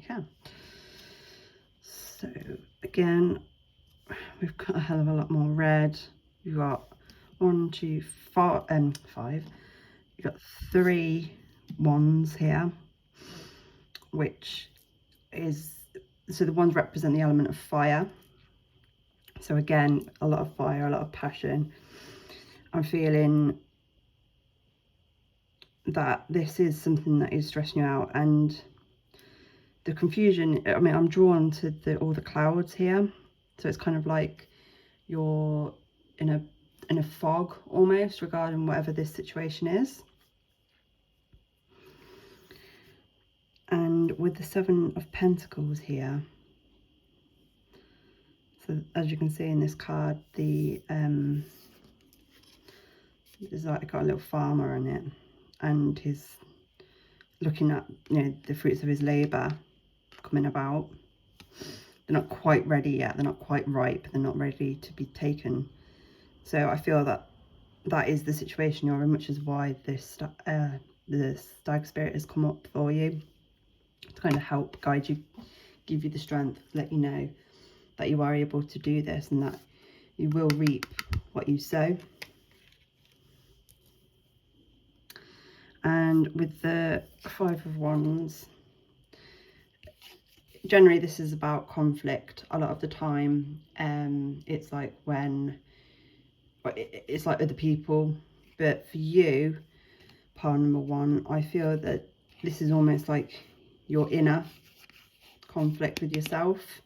you can. So again, we've got a hell of a lot more red. We've got 1, 2, 4, 5. We've got 3 wands here, which is, so the wands represent the element of fire. So again, a lot of fire, a lot of passion. I'm feeling that this is something that is stressing you out, and the confusion, I mean, I'm drawn to all the clouds here, so it's kind of like you're in a fog almost regarding whatever this situation is. And with the 7 of Pentacles here, so as you can see in this card, the there's like got a little farmer in it, and he's looking at, you know, the fruits of his labor coming about. They're not quite ready yet, they're not quite ripe, they're not ready to be taken. So I feel that that is the situation you're in, which is why this the stag spirit has come up for you to kind of help guide you, give you the strength, let you know that you are able to do this and that you will reap what you sow. And with the 5 of Wands, generally this is about conflict a lot of the time. It's like when it's like other people, but for you, pile number 1, I feel that this is almost like your inner conflict with yourself.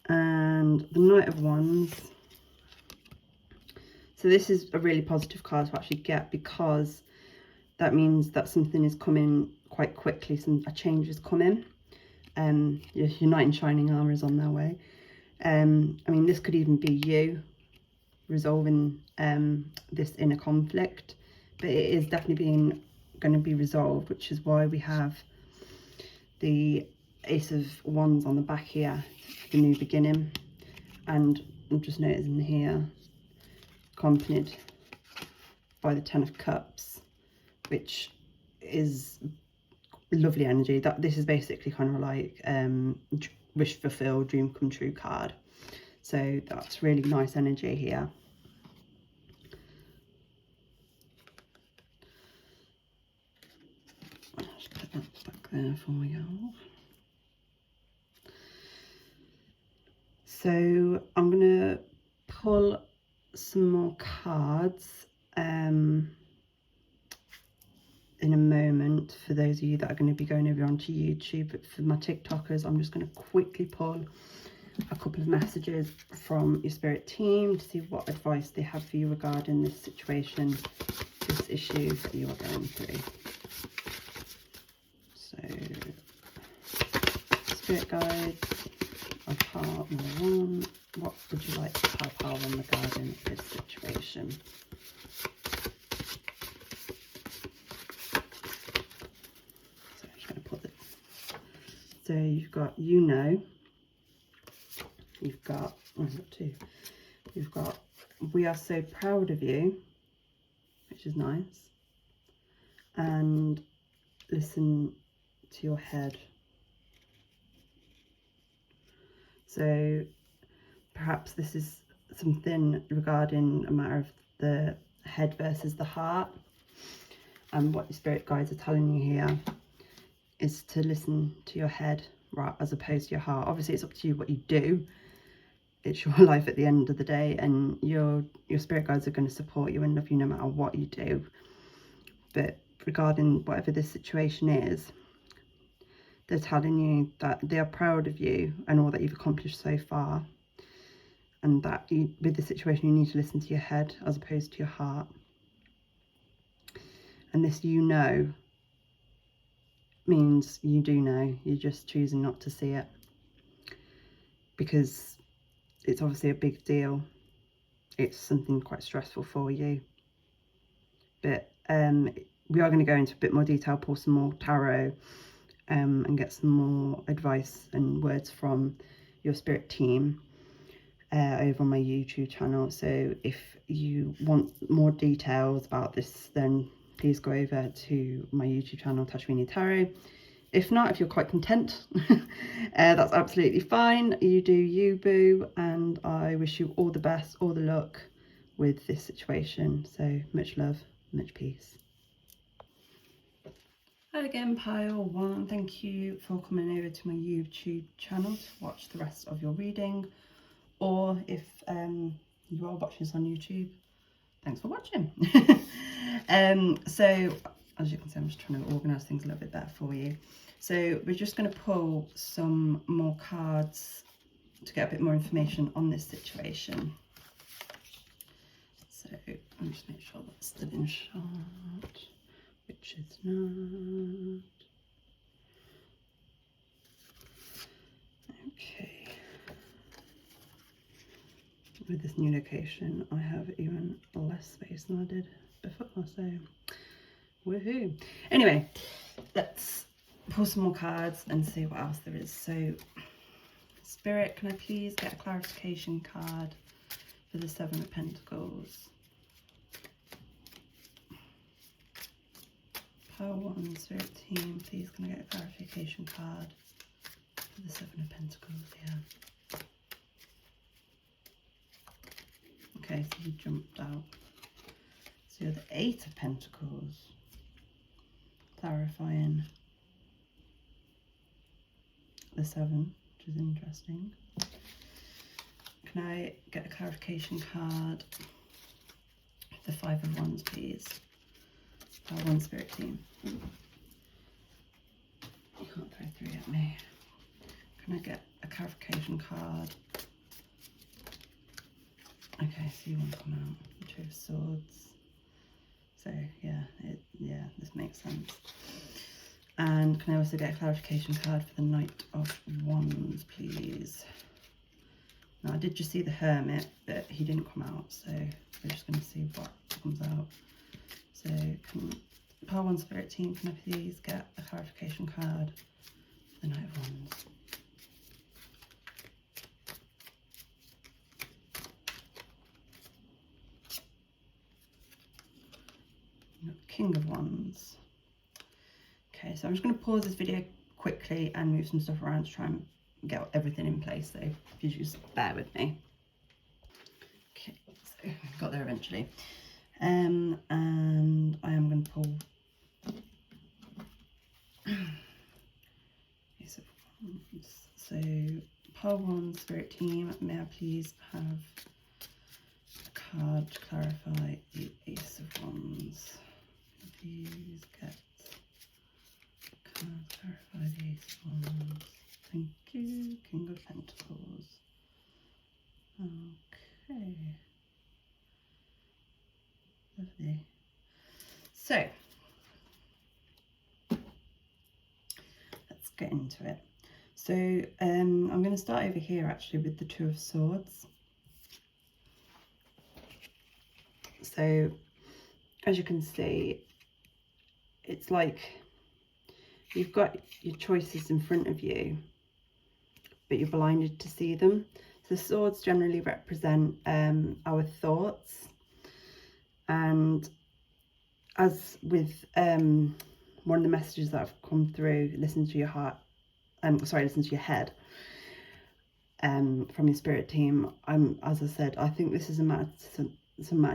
And the Knight of Wands, so this is a really positive card to actually get, because that means that something is coming quite quickly, a change is coming. Your knight in shining armor is on their way. I mean, this could even be you resolving this inner conflict, but it is definitely going to be resolved, which is why we have the Ace of Wands on the back here, the new beginning. And I'm just noticing here, accompanied by the 10 of Cups, which is lovely energy. That this is basically kind of like wish fulfilled, dream come true card. So that's really nice energy here. Just put that back there for you. So I'm gonna pull some more cards in a moment for those of you that are going to be going over onto YouTube. But for my TikTokers, I'm just going to quickly pull a couple of messages from your spirit team to see what advice they have for you regarding this situation, this issue that you are going through. So, spirit guides of heart number 1, what would you like to have power on regarding this situation? So you've got, you know, you've got, oh, I've got 2. You've got, we are so proud of you, which is nice. And listen to your head. So perhaps this is something regarding a matter of the head versus the heart. And what your spirit guides are telling you here is to listen to your head, right, as opposed to your heart. Obviously it's up to you what you do, it's your life at the end of the day, and your spirit guides are going to support you and love you no matter what you do. But regarding whatever this situation is, they're telling you that they are proud of you and all that you've accomplished so far, and that with the situation you need to listen to your head as opposed to your heart. And this, you know, means you do know, you're just choosing not to see it, because it's obviously a big deal. It's something quite stressful for you. But we are going to go into a bit more detail, pull some more tarot and get some more advice and words from your spirit team. over on my YouTube channel. So if you want more details about this, then please go over to my YouTube channel, Tashwini Tarot. If not, if you're quite content, that's absolutely fine. You do you, boo, and I wish you all the best, all the luck with this situation. So much love, much peace. Hi again, pile one. Thank you for coming over to my YouTube channel to watch the rest of your reading, or if you are watching this on YouTube, thanks for watching. So as you can see, I'm just trying to organise things a little bit better for you. So we're just going to pull some more cards to get a bit more information on this situation. So I'll just make sure that's still in shot, which is not. Okay. With this new location, I have even less space than I did before, so woohoo. Anyway, let's pull some more cards and see what else there is. So Spirit, can I please get a clarification card for the Seven of Pentacles? Power one, Spirit team, please can I get a clarification card for the Seven of Pentacles here? Okay, so you jumped out. So you're the Eight of Pentacles, clarifying the Seven, which is interesting. Can I get a clarification card for the Five of Wands, please? Power one, Spirit team. You can't throw three at me. Can I get a clarification card? Okay, so you want to come out, the Two of Swords. So yeah, this makes sense. And can I also get a clarification card for the Knight of Wands, please? Now I did just see the Hermit, but he didn't come out, so we're just going to see what comes out. So can Power one, Spirit team, can I please get a clarification card for the Knight of Wands? King of Wands. Okay, so I'm just going to pause this video quickly and move some stuff around to try and get everything in place, so if you just bear with me. Okay, so got there eventually. And I am going to pull Ace of Wands. So Power one, Spirit team, may I please have a card to clarify the Ace of Wands? Please get a card to clarify the Ace of Wands. Thank you. King of Pentacles. Okay. Lovely. So let's get into it. So I'm going to start over here actually with the Two of Swords. So as you can see, it's like you've got your choices in front of you, but you're blinded to see them. So swords generally represent our thoughts, and as with one of the messages that have come through, listen to your heart, listen to your head, from your spirit team. As I said, I think this is a matter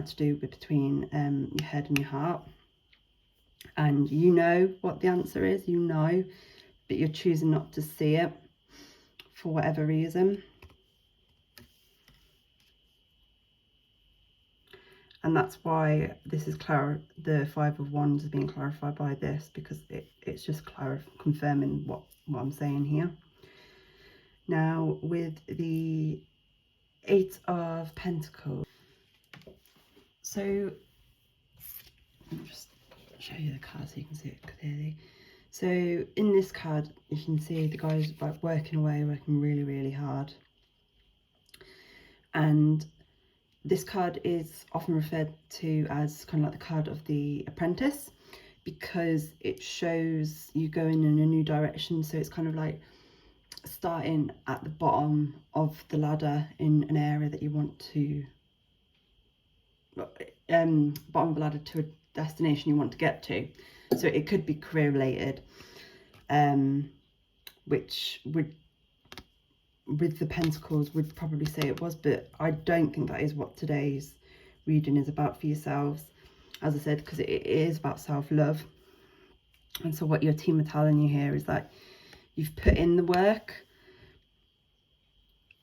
to do between your head and your heart, and you know what the answer is, you know, but you're choosing not to see it for whatever reason. And that's why this is the Five of Wands is being clarified by this, because it's just confirming what I'm saying here. Now with the Eight of Pentacles, so let me just show you the card so you can see it clearly. So in this card you can see the guy's like working away, working really, really hard. And this card is often referred to as kind of like the card of the apprentice, because it shows you going in a new direction. So it's kind of like starting at the bottom of the ladder in an area that you want to, bottom of the ladder to a destination you want to get to. So it could be career related, which would, with the Pentacles, would probably say it was, but I don't think that is what today's reading is about for yourselves, as I said, because it is about self-love. And so what your team are telling you here is that you've put in the work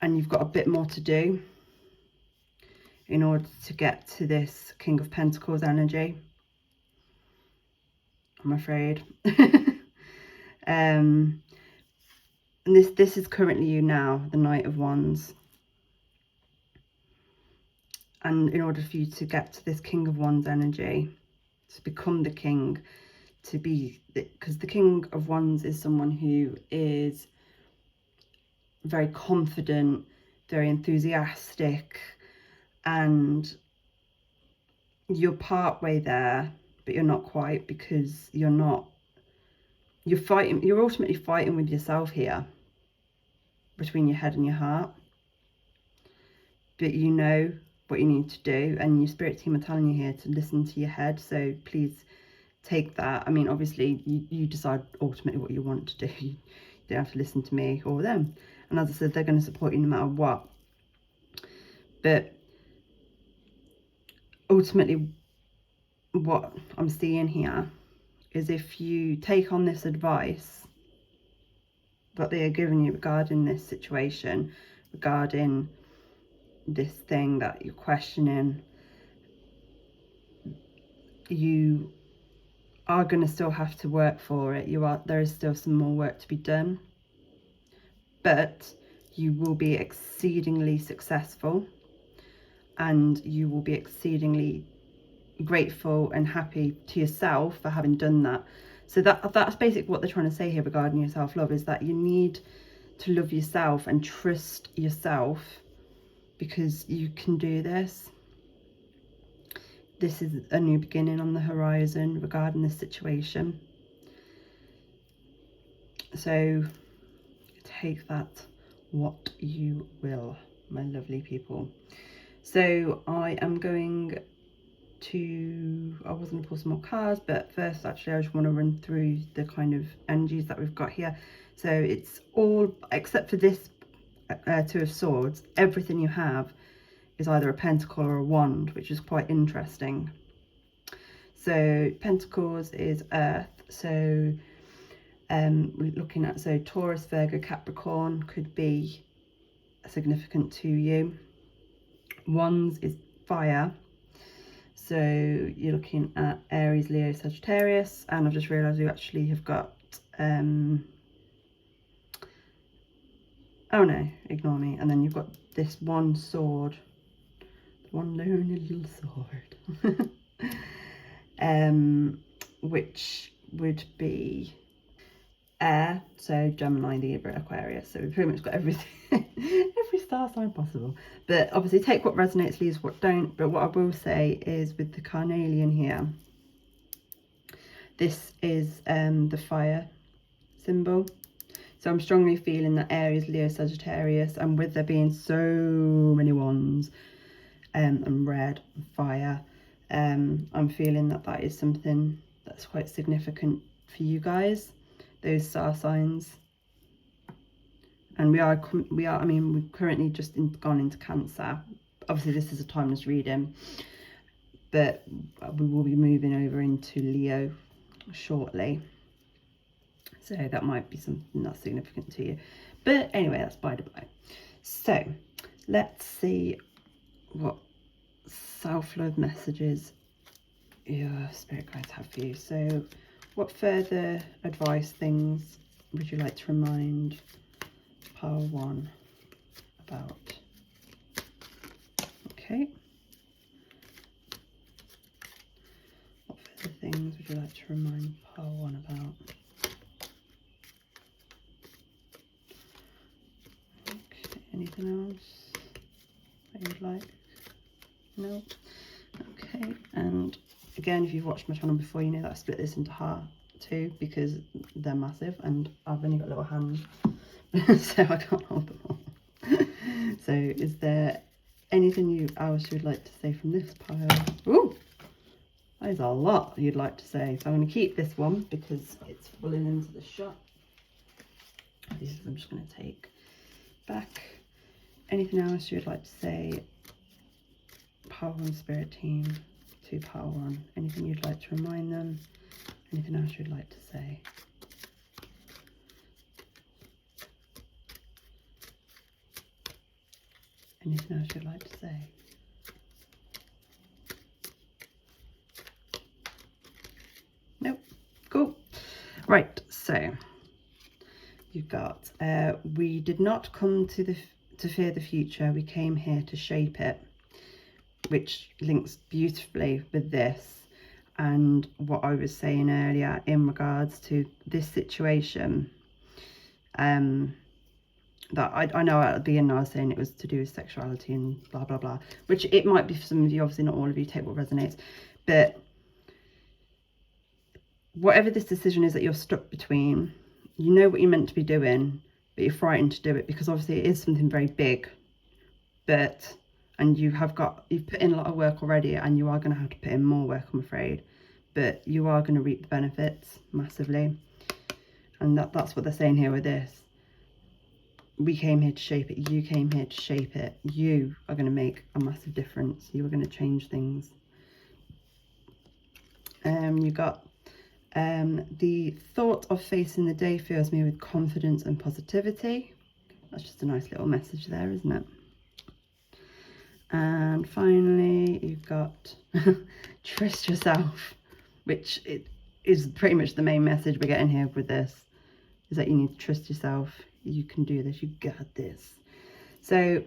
and you've got a bit more to do in order to get to this King of Pentacles energy, I'm afraid. And this is currently you now, the Knight of Wands. And in order for you to get to this King of Wands energy, to become the king, to be, because the King of Wands is someone who is very confident, very enthusiastic, and you're part way there, but you're not quite, because you're ultimately fighting with yourself here, between your head and your heart. But you know what you need to do, and your spirit team are telling you here to listen to your head. So please take that. I mean, obviously you decide ultimately what you want to do. You don't have to listen to me or them, and as I said, they're going to support you no matter what. But ultimately what I'm seeing here is, if you take on this advice that they are giving you regarding this situation, regarding this thing that you're questioning, you are going to still have to work for it. There is still some more work to be done, but you will be exceedingly successful, and you will be exceedingly grateful and happy to yourself for having done that. So that's basically what they're trying to say here regarding your self-love, is that you need to love yourself and trust yourself, because you can do this. This is a new beginning on the horizon regarding this situation. So take that what you will, my lovely people. So I am going to, I was going to pull some more cards, but first actually I just want to run through the kind of energies that we've got here. So it's all, except for this Two of Swords, everything you have is either a pentacle or a wand, which is quite interesting. So Pentacles is earth, so we're looking at, so Taurus, Virgo, Capricorn could be significant to you. Wands is fire, so you're looking at Aries, Leo, Sagittarius, and I've just realised you actually have got oh no, ignore me, and then you've got this one sword, one lonely little sword, which would be air, so Gemini, Libra, Aquarius. So we've pretty much got everything, every star sign possible. But obviously take what resonates, leaves what don't. But what I will say is, with the carnelian here, this is the fire symbol. So I'm strongly feeling that Aries, Leo, Sagittarius, and with there being so many wands and red and fire, I'm feeling that that is something that's quite significant for you guys, those star signs. And we are, I mean, we've currently just gone into Cancer. Obviously this is a timeless reading, but we will be moving over into Leo shortly. So that might be something that's significant to you. But anyway, that's by the by. So let's see what self-love messages your spirit guides have for you. So what further advice, things would you like to remind Pile 1 about? Okay. What further things would you like to remind Pile 1 about? Okay, anything else that you would like? No? Okay, and again, if you've watched my channel before, you know that I split this into heart too, because they're massive and I've only got little hands. so I can't hold them all. So is there anything else you would like to say from this pile? Ooh, there's a lot you'd like to say. So I'm going to keep this one because it's falling into the shot. These I'm just going to take back. Anything else you would like to say? Pile 1 spirit team, 2 pile 1. Anything you'd like to remind them? Anything else you'd like to say? Anything else you'd like to say? Nope. Cool. Right, so you've got we did not come to fear the future, we came here to shape it, which links beautifully with this and what I was saying earlier in regards to this situation. That I know at the beginning I was saying it was to do with sexuality and blah blah blah, which it might be for some of you, obviously not all of you, take what resonates, but whatever this decision is that you're stuck between, you know what you're meant to be doing, but you're frightened to do it because obviously it is something very big, and you've put in a lot of work already, and you are going to have to put in more work, I'm afraid, but you are going to reap the benefits massively. And that's what they're saying here with this. We came here to shape it, you came here to shape it, you are going to make a massive difference, you are going to change things. You got the thought of facing the day fills me with confidence and positivity. That's just a nice little message there, isn't it? And finally you've got trust yourself, which it is pretty much the main message we're getting here with this, is that you need to trust yourself. You can do this, you got this. So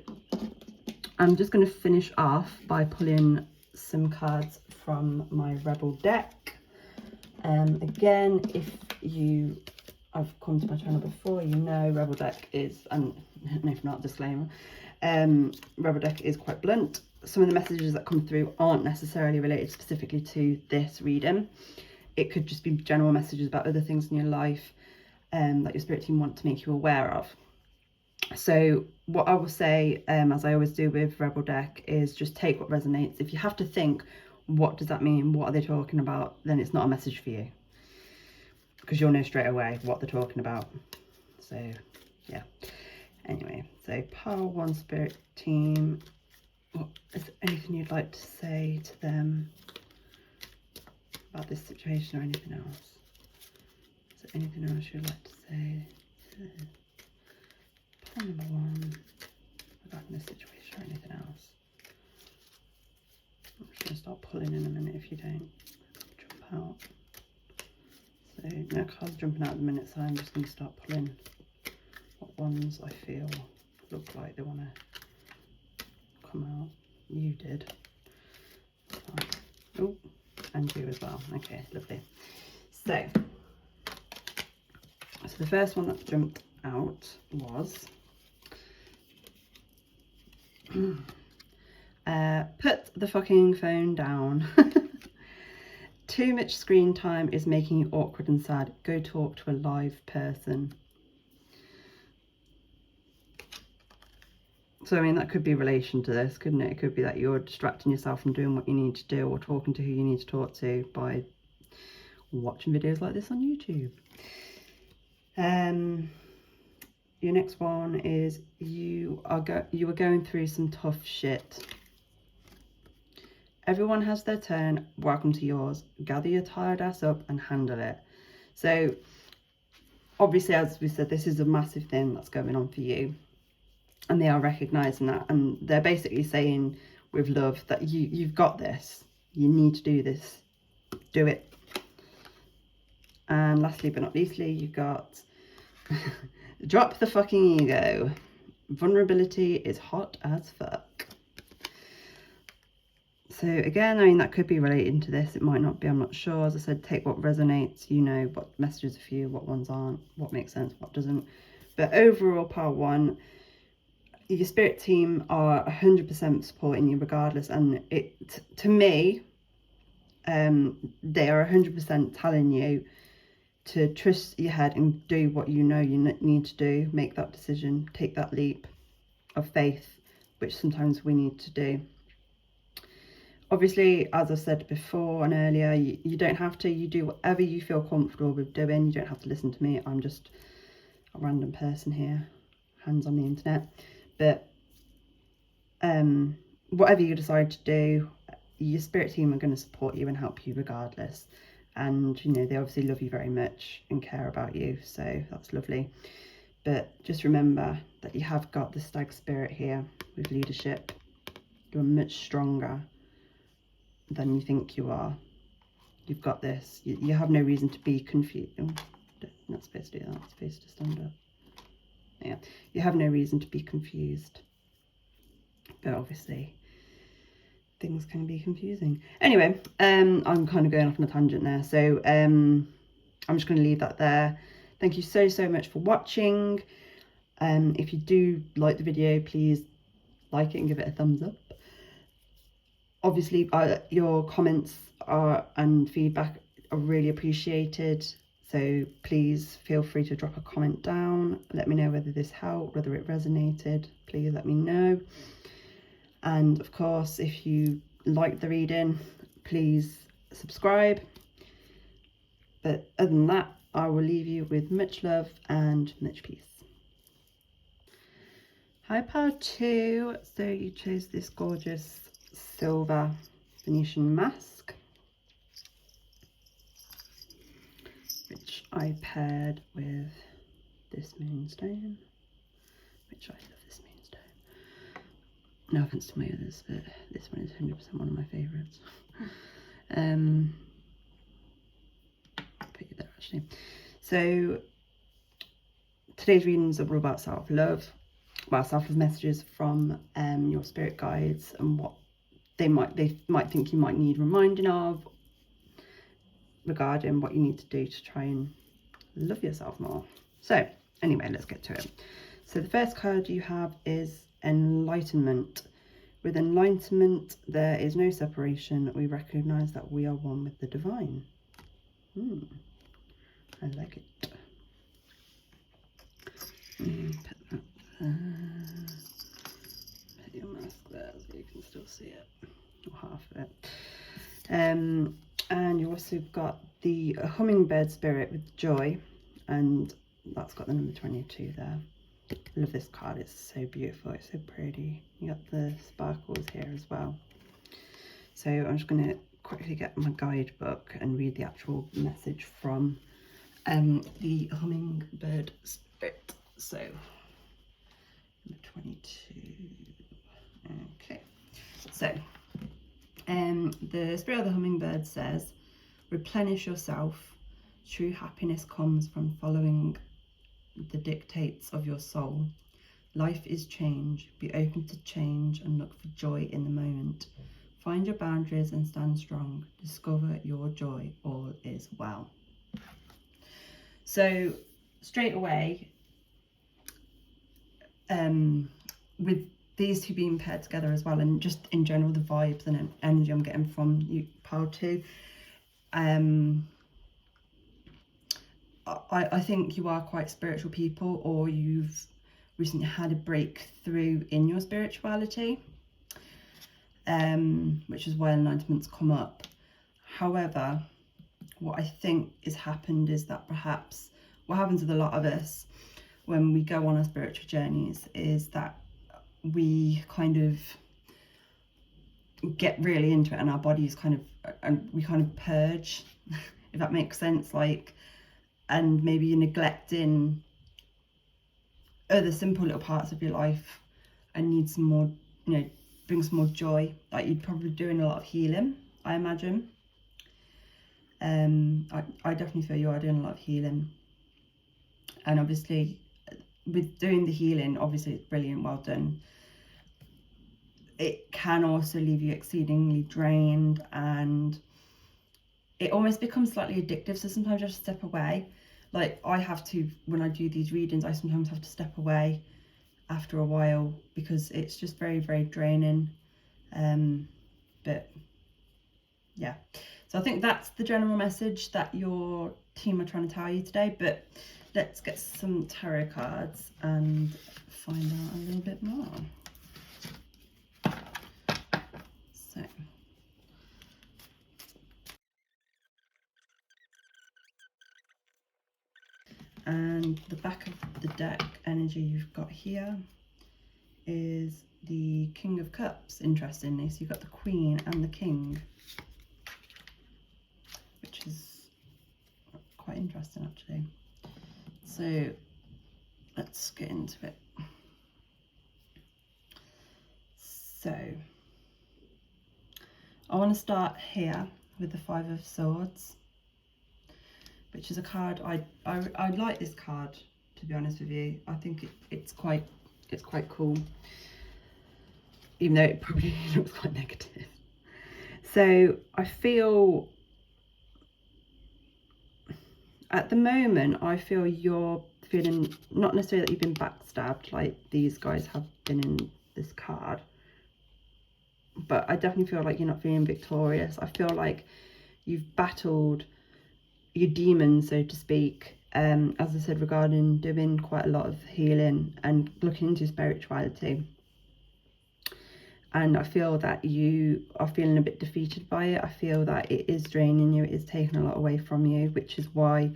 I'm just going to finish off by pulling some cards from my Rebel deck. Again, if you have come to my channel before, you know Rebel deck is, and if not, disclaimer, Rebel deck is quite blunt. Some of the messages that come through aren't necessarily related specifically to this reading. It could just be general messages about other things in your life that your spirit team want to make you aware of. So what I will say, as I always do with Rebel deck, is just take what resonates. If you have to think, what does that mean? What are they talking about? Then it's not a message for you, because you'll know straight away what they're talking about. So yeah. Anyway, so pile 1 spirit team, is there anything you'd like to say to them about this situation or anything else? Is there anything else you'd like to say to pile number 1 regarding this situation or anything else? I'm just going to start pulling in a minute if you don't jump out. So no cards jumping out at the minute, so I'm just going to start pulling what ones I feel look like they want to come out. You did. Oh, and you as well. Okay, lovely. So the first one that jumped out was put the fucking phone down. Too much screen time is making you awkward and sad. Go talk to a live person. So I mean, that could be relation to this, couldn't it? It could be that you're distracting yourself from doing what you need to do, or talking to who you need to talk to by watching videos like this on YouTube. Your next one is you are going through some tough shit. Everyone has their turn. Welcome to yours. Gather your tired ass up and handle it. So obviously, as we said, this is a massive thing that's going on for you, and they are recognizing that, and they're basically saying with love that you've got this. You need to do this. Do it. And lastly but not leastly, you've got drop the fucking ego. Vulnerability is hot as fuck. So again, I mean, that could be relating to this. It might not be, I'm not sure. As I said, take what resonates. You know what messages are for you, what ones aren't, what makes sense, what doesn't. But overall, part 1, your spirit team are 100% supporting you regardless. And to me, they are 100% telling you to trust your head and do what you know you need to do. Make that decision, take that leap of faith, which sometimes we need to do. Obviously, as I said before and earlier, you don't have to. You do whatever you feel comfortable with doing. You don't have to listen to me. I'm just a random person here, hands on the internet. But whatever you decide to do, your spirit team are going to support you and help you regardless. And, you know, they obviously love you very much and care about you. So that's lovely. But just remember that you have got the stag spirit here with leadership. You're much stronger than you think you are. You've got this. You have no reason to be confused. Oh, not supposed to do that. I'm supposed to stand up. Yeah, you have no reason to be confused. But obviously, things can be confusing. Anyway, I'm kind of going off on a tangent there. So I'm just going to leave that there. Thank you so much for watching. If you do like the video, please like it and give it a thumbs up. Obviously, your comments and feedback are really appreciated. So please feel free to drop a comment down. Let me know whether this helped, whether it resonated. Please let me know. And of course, if you like the reading, please subscribe. But other than that, I will leave you with much love and much peace. Hi, part 2. So you chose this gorgeous silver Venetian mask, which I paired with this moonstone, which I love this moonstone. No offense to my others, but this one is 100% one of my favourites. Put you there actually. So today's readings are all about self-love. Well, self-love messages from your spirit guides and what they might think you might need reminding of regarding what you need to do to try and love yourself more. So anyway, let's get to it. So the first card you have is Enlightenment. With enlightenment, there is no separation. We recognize that we are one with the divine. I like it. Put that there. Put your mask there so you can still see it, or half of it. And you also got the hummingbird spirit with joy, and that's got the number 22 there. I love this card, it's so beautiful, it's so pretty. You got the sparkles here as well. So I'm just going to quickly get my guidebook and read the actual message from the hummingbird spirit. So number 22. Okay, so the spirit of the hummingbird says, replenish yourself. True happiness comes from following the dictates of your soul. Life is change. Be open to change and look for joy in the moment. Find your boundaries and stand strong. Discover your joy. All is well. So straight away, with these two being paired together as well, and just in general the vibes and energy I'm getting from you, pile 2, I think you are quite spiritual people, or you've recently had a breakthrough in your spirituality, which is why enlightenment's come up. However, what I think has happened is that perhaps what happens with a lot of us when we go on our spiritual journeys is that we kind of get really into it, and our bodies kind of purge, if that makes sense, like, and maybe you're neglecting other simple little parts of your life and need some more, you know, bring some more joy. Like, you're probably doing a lot of healing, I imagine. I definitely feel you are doing a lot of healing, and obviously with doing the healing, obviously it's brilliant, well done. It can also leave you exceedingly drained, and it almost becomes slightly addictive, so sometimes you have to step away. Like, I have to, when I do these readings, I sometimes have to step away after a while because it's just very draining. But yeah, so I think that's the general message that your team are trying to tell you today, but let's get some tarot cards and find out a little bit more. So, and the back of the deck energy you've got here is the King of Cups, interestingly. So you've got the Queen and the King, which is quite interesting actually. So let's get into it. So I want to start here with the Five of Swords, which is a card I like this card, to be honest with you. I think it's quite cool, even though it probably looks quite negative. So I feel at the moment, I feel you're feeling, not necessarily that you've been backstabbed like these guys have been in this card, but I definitely feel like you're not feeling victorious. I feel like you've battled your demons, so to speak, as I said, regarding doing quite a lot of healing and looking into spirituality. And I feel that you are feeling a bit defeated by it. I feel that it is draining you, it is taking a lot away from you, which is why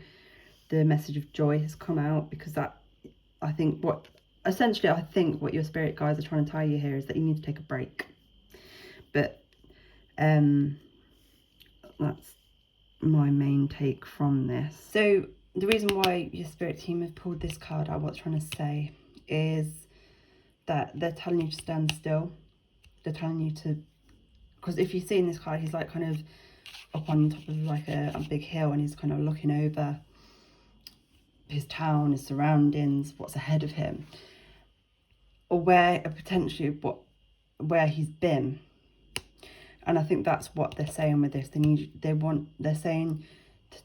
the message of joy has come out, because that, I think what your spirit guides are trying to tell you here is that you need to take a break. But that's my main take from this. So the reason why your spirit team have pulled this card out, what's trying to say is that they're telling you to stand still. They're telling you to, because if you see in this card, he's like kind of up on top of like a big hill, and he's kind of looking over his town, his surroundings, what's ahead of him, or potentially where he's been. And I think that's what they're saying with this. They're saying to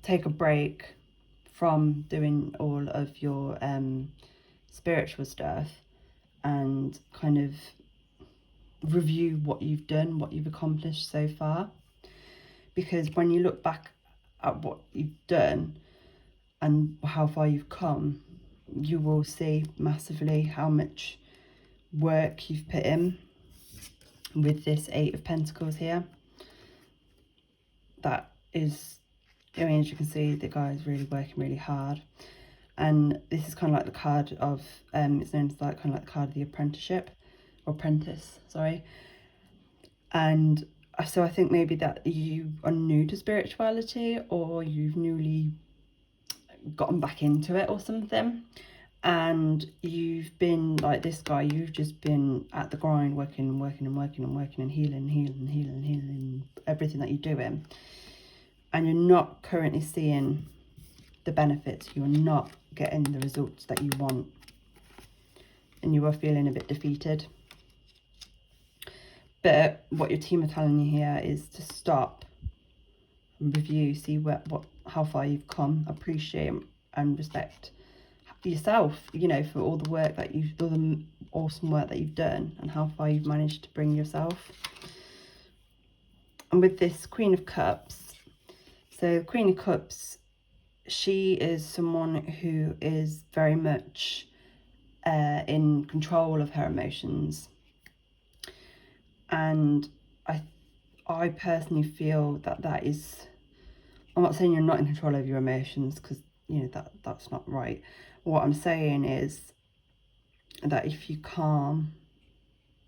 take a break from doing all of your spiritual stuff and kind of review what you've done, what you've accomplished so far. Because when you look back at what you've done and how far you've come, you will see massively how much work you've put in with this Eight of Pentacles here. That is, I mean, as you can see, the guy is really working really hard. And this is kind of like the card of, it's known as like kind of like the card of the apprenticeship, or apprentice, sorry. And so I think maybe that you are new to spirituality, or you've newly gotten back into it or something, and you've been like this guy, you've just been at the grind, working and healing everything that you're doing, and you're not currently seeing the benefits. You're not getting the results that you want, and you are feeling a bit defeated. But what your team are telling you here is to stop and review, see how far you've come, appreciate and respect yourself, you know, for all the work that all the awesome work that you've done and how far you've managed to bring yourself. And with this Queen of Cups, so the Queen of Cups, she is someone who is very much in control of her emotions. And I personally feel that is, I'm not saying you're not in control of your emotions, because, you know, that's not right. What I'm saying is that if you calm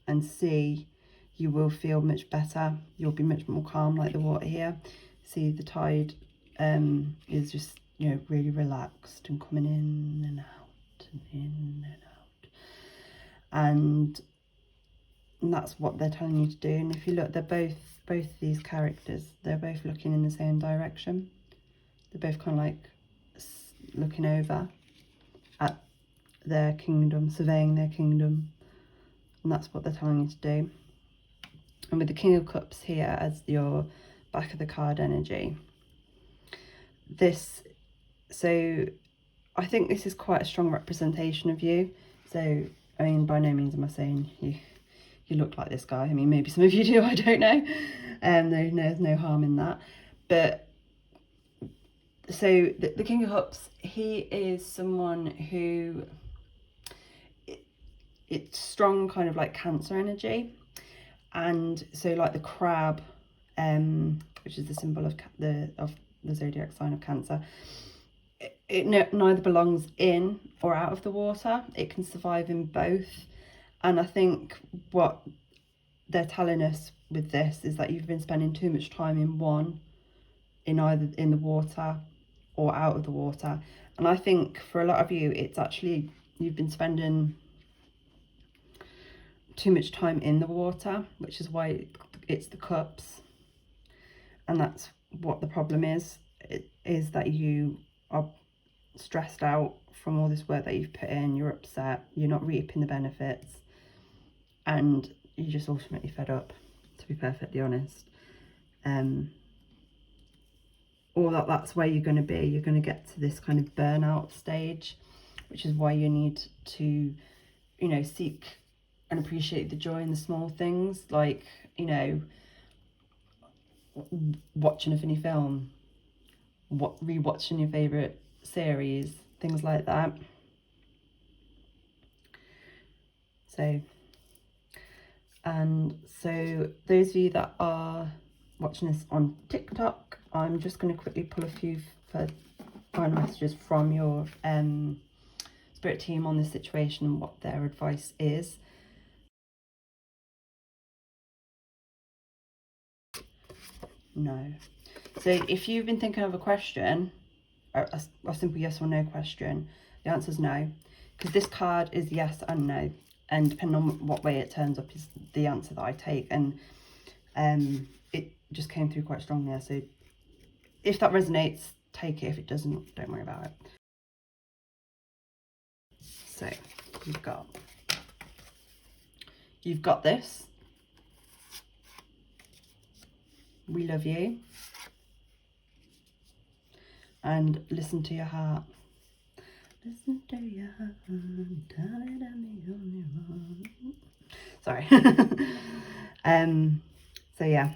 and see, you will feel much better. You'll be much more calm, like the water here. See, the tide is just, you know, really relaxed and coming in and out and in and out. And that's what they're telling you to do. And if you look, they're both these characters, they're both looking in the same direction. They're both kind of like looking over at their kingdom, surveying their kingdom, and that's what they're telling you to do. And with the King of Cups here as your back of the card energy, so I think this is quite a strong representation of you. So, I mean, by no means am I saying you look like this guy. I mean, maybe some of you do, I don't know. There's no harm in that. But So the King of Cups, he is someone who, it's strong kind of like Cancer energy. And so like the crab, which is the symbol of the zodiac sign of Cancer, it neither belongs in or out of the water. It can survive in both. And I think what they're telling us with this is that you've been spending too much time in either in the water or out of the water. And I think for a lot of you, it's actually, you've been spending too much time in the water, which is why it's the cups. And that's what the problem is. It is that you are stressed out from all this work that you've put in. You're upset, you're not reaping the benefits, and you're just ultimately fed up, to be perfectly honest. Or that's where you're going to be. You're going to get to this kind of burnout stage, which is why you need to, you know, seek and appreciate the joy in the small things, like, you know, watching a funny film, rewatching your favourite series, things like that. So, and so those of you that are watching this on TikTok, I'm just going to quickly pull a few final messages from your spirit team on this situation and what their advice is. No. So if you've been thinking of a question, a simple yes or no question, the answer is no, because this card is yes and no, and depending on what way it turns up is the answer that I take. And it just came through quite strongly there, so if that resonates, take it. If it doesn't, don't worry about it. So you've got this. We love you. And listen to your heart. Listen to your heart. Sorry. So yeah.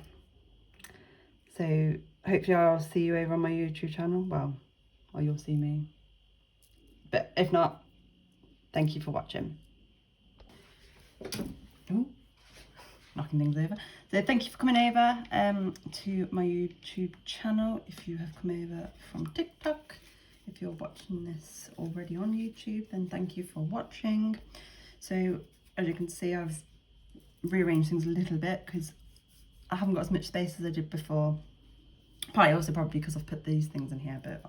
So hopefully I'll see you over on my YouTube channel. Well, or you'll see me. But if not, thank you for watching. Ooh, knocking things over. So thank you for coming over to my YouTube channel. If you have come over from TikTok, if you're watching this already on YouTube, then thank you for watching. So as you can see, I've rearranged things a little bit because I haven't got as much space as I did before. Partly also probably because I've put these things in here, but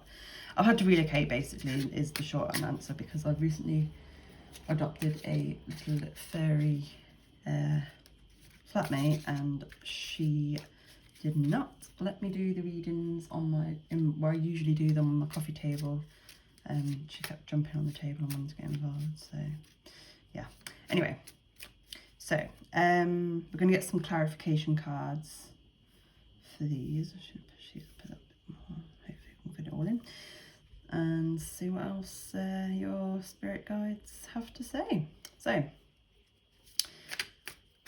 I've had to relocate, basically, is the short answer, because I've recently adopted a little furry flatmate, and she did not let me do the readings on where I usually do them on my coffee table. She kept jumping on the table and wanting to get involved, so yeah. Anyway, so we're going to get some clarification cards for these. I should put that a bit more, hopefully we can fit it all in, and see what else your spirit guides have to say. So,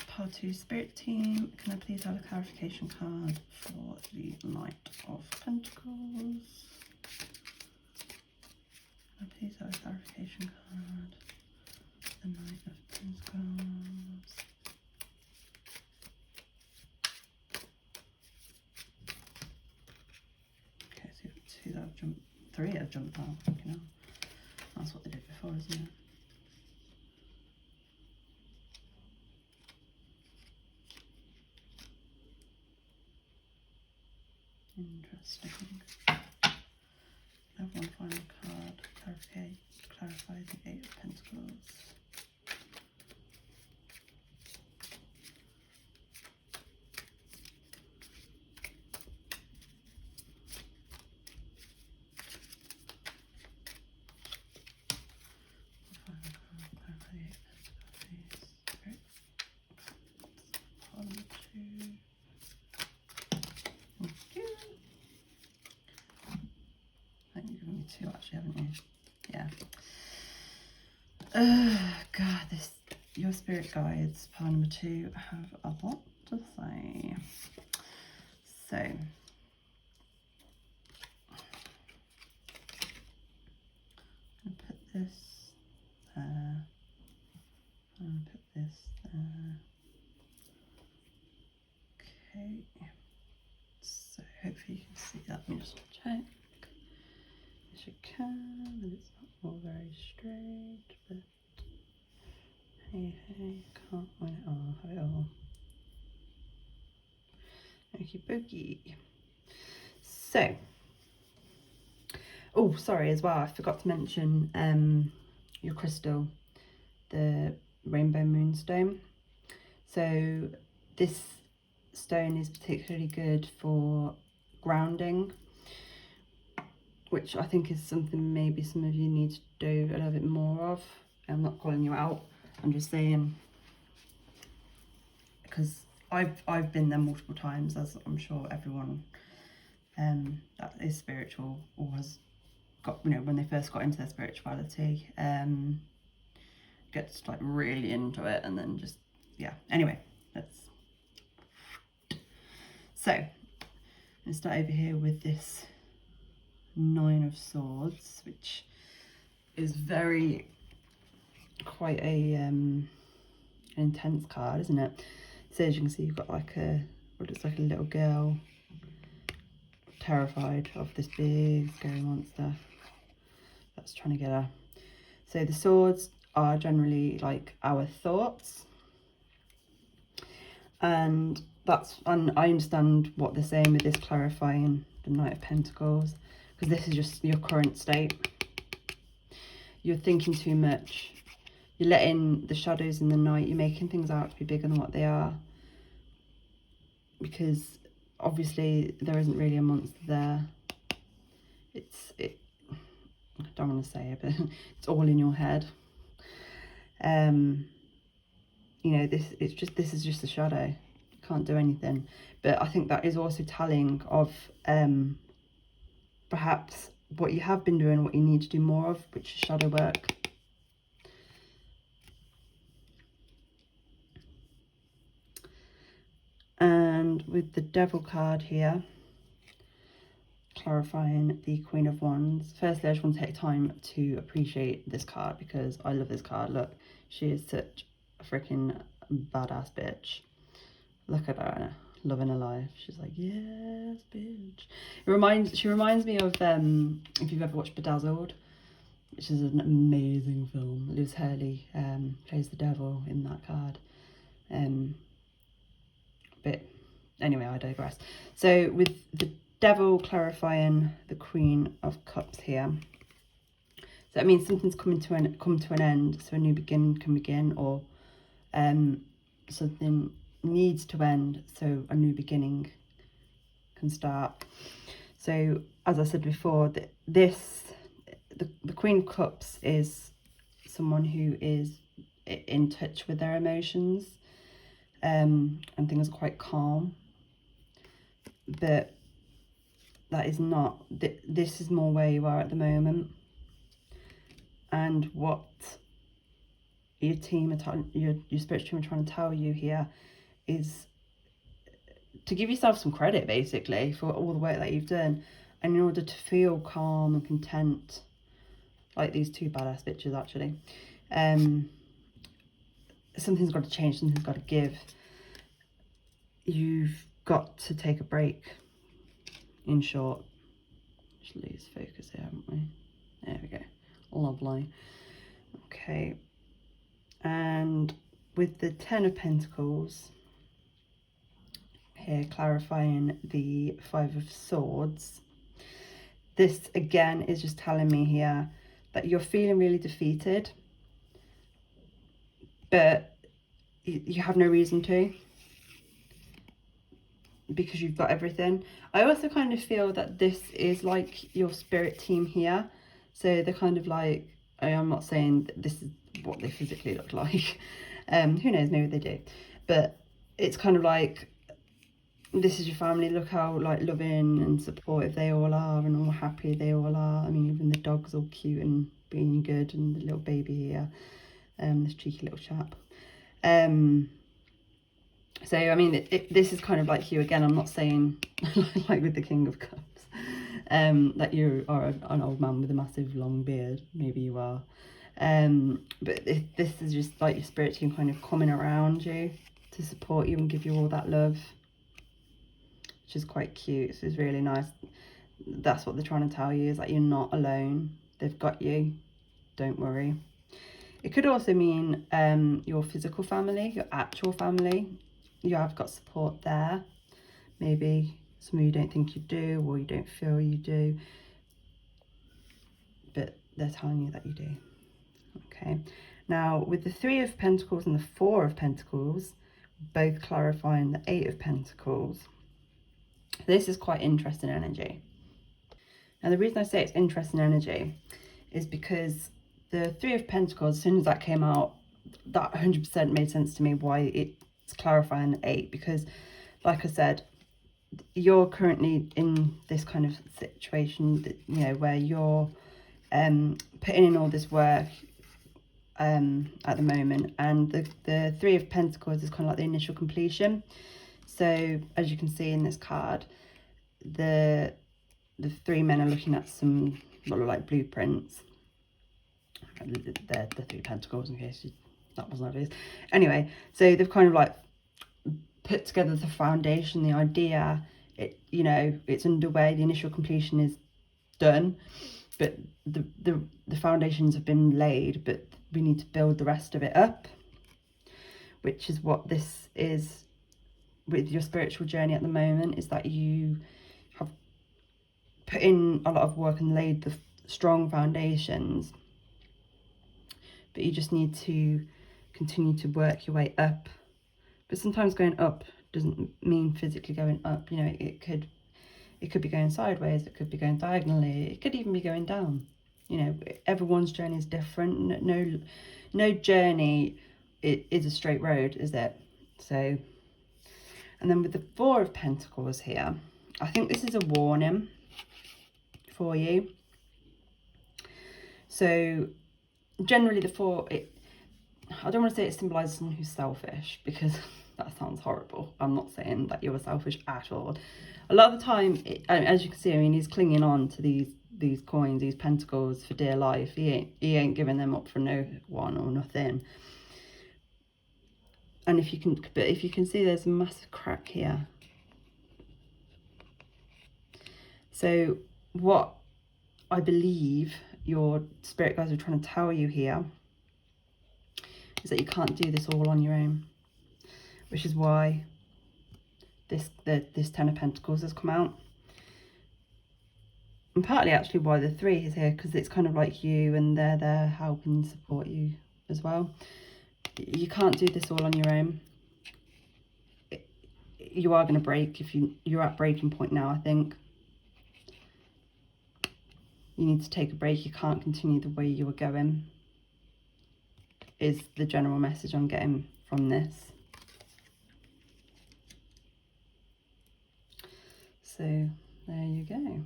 part 2 spirit team, can I please have a clarification card for the Knight of Pentacles? Can I please have a clarification card for the Knight of Pentacles? Okay, so 2 that have jumped, 3 have jumped out, you know. That's what they did before, isn't it? Interesting. I have one final card, clarify the 8 of Pentacles. Two actually, haven't you? Yeah. God, your spirit guides, part number 2, have a lot to say. So this there, and put this there. Okay, so hopefully you can see that. Let me just check. Yes, you can, but it's not all very straight, but hey, can't win it all, have it all. Okie dokie. So, oh, sorry as well, I forgot to mention your crystal, the rainbow moonstone. So this stone is particularly good for grounding, which I think is something maybe some of you need to do a little bit more of. I'm not calling you out, I'm just saying, because I've been there multiple times, as I'm sure everyone that is spiritual or has got, you know, when they first got into their spirituality, gets like really into it, and then just, yeah, anyway, so let's start over here with this 9 of Swords, which is quite a an intense card, isn't it? So as you can see, you've got like what looks like a little girl terrified of this big scary monster that's trying to get her. So the swords are generally like our thoughts, and I understand what they're saying with this clarifying the Knight of Pentacles, because this is just your current state. You're thinking too much, you're letting the shadows in the night, you're making things out to be bigger than what they are, because obviously there isn't really a monster there. I don't want to say it, but it's all in your head. You know, this is just a shadow. You can't do anything. But I think that is also telling of perhaps what you have been doing, what you need to do more of, which is shadow work. And with the Devil card here, clarifying the Queen of Wands. Firstly, I just want to take time to appreciate this card, because I love this card. Look, she is such a freaking badass bitch. Look at her, loving her life. She's like, yes, bitch. She reminds me of, if you've ever watched Bedazzled, which is an amazing film. Liz Hurley plays the devil in that card. But anyway, I digress. So with the Devil clarifying the Queen of Cups here, so that means something's come to an end, so a new beginning can begin, or something needs to end so a new beginning can start. So as I said before, the Queen of Cups is someone who is in touch with their emotions, and things are quite calm, but that is not, this is more where you are at the moment. And what your team are your spiritual team are trying to tell you here is to give yourself some credit, basically, for all the work that you've done, and in order to feel calm and content, like these two badass bitches actually, something's got to change, something's got to give. You've got to take a break, in short. Just lose focus here, haven't we? There we go. Lovely. Okay. And with the 10 of Pentacles here, clarifying the 5 of Swords, this again is just telling me here that you're feeling really defeated, but you have no reason to, because you've got everything. I also kind of feel that this is like your spirit team here. So they're kind of like, I'm not saying that this is what they physically look like. Who knows, maybe they do. But it's kind of like, this is your family. Look how like loving and supportive they all are, and all happy they all are. I mean, even the dog's all cute and being good, and the little baby here, this cheeky little chap. So I mean, this is kind of like you again. I'm not saying like with the King of Cups, that you are an old man with a massive long beard. Maybe you are. But this is just like your spirit team kind of coming around you to support you and give you all that love, which is quite cute. So it's really nice. That's what they're trying to tell you, is that you're not alone. They've got you. Don't worry. It could also mean your physical family, your actual family. You have got support there. Maybe some of you don't think you do, or you don't feel you do, but they're telling you that you do. Okay. Now, with the 3 of Pentacles and the 4 of Pentacles, both clarifying the 8 of Pentacles, this is quite interesting energy. Now, the reason I say it's interesting energy is because the 3 of Pentacles, as soon as that came out, that 100% made sense to me why it's clarifying the 8. Because, like I said, you're currently in this kind of situation that, you know, where you're putting in all this work at the moment, and the 3 of Pentacles is kind of like the initial completion. So as you can see in this card, the 3 men are looking at some what look like blueprints. The 3 Pentacles, in case that wasn't obvious. Anyway, so they've kind of like put together the foundation, the idea. It, you know, it's underway. The initial completion is done, but the foundations have been laid, but we need to build the rest of it up, which is what this is with your spiritual journey at the moment, is that you have put in a lot of work and laid the strong foundations, but you just need to continue to work your way up. But sometimes going up doesn't mean physically going up. You know, it could be going sideways, it could be going diagonally, it could even be going down. You know, everyone's journey is different. No journey is a straight road, is it? So, and then with the 4 of Pentacles here, I think this is a warning for you. So generally the 4, I don't want to say it symbolises someone who's selfish, because that sounds horrible. I'm not saying that you're selfish at all. A lot of the time, as you can see, I mean, he's clinging on to these coins, these pentacles, for dear life. He ain't giving them up for no one or nothing. And if you can see, there's a massive crack here. So what I believe your spirit guides are trying to tell you here is that you can't do this all on your own, which is why this 10 of Pentacles has come out. And partly actually why the 3 is here, because it's kind of like you, and they're there helping support you as well. You can't do this all on your own. You are going to break if you're at breaking point now, I think. You need to take a break. You can't continue the way you were going, is the general message I'm getting from this. So there you go.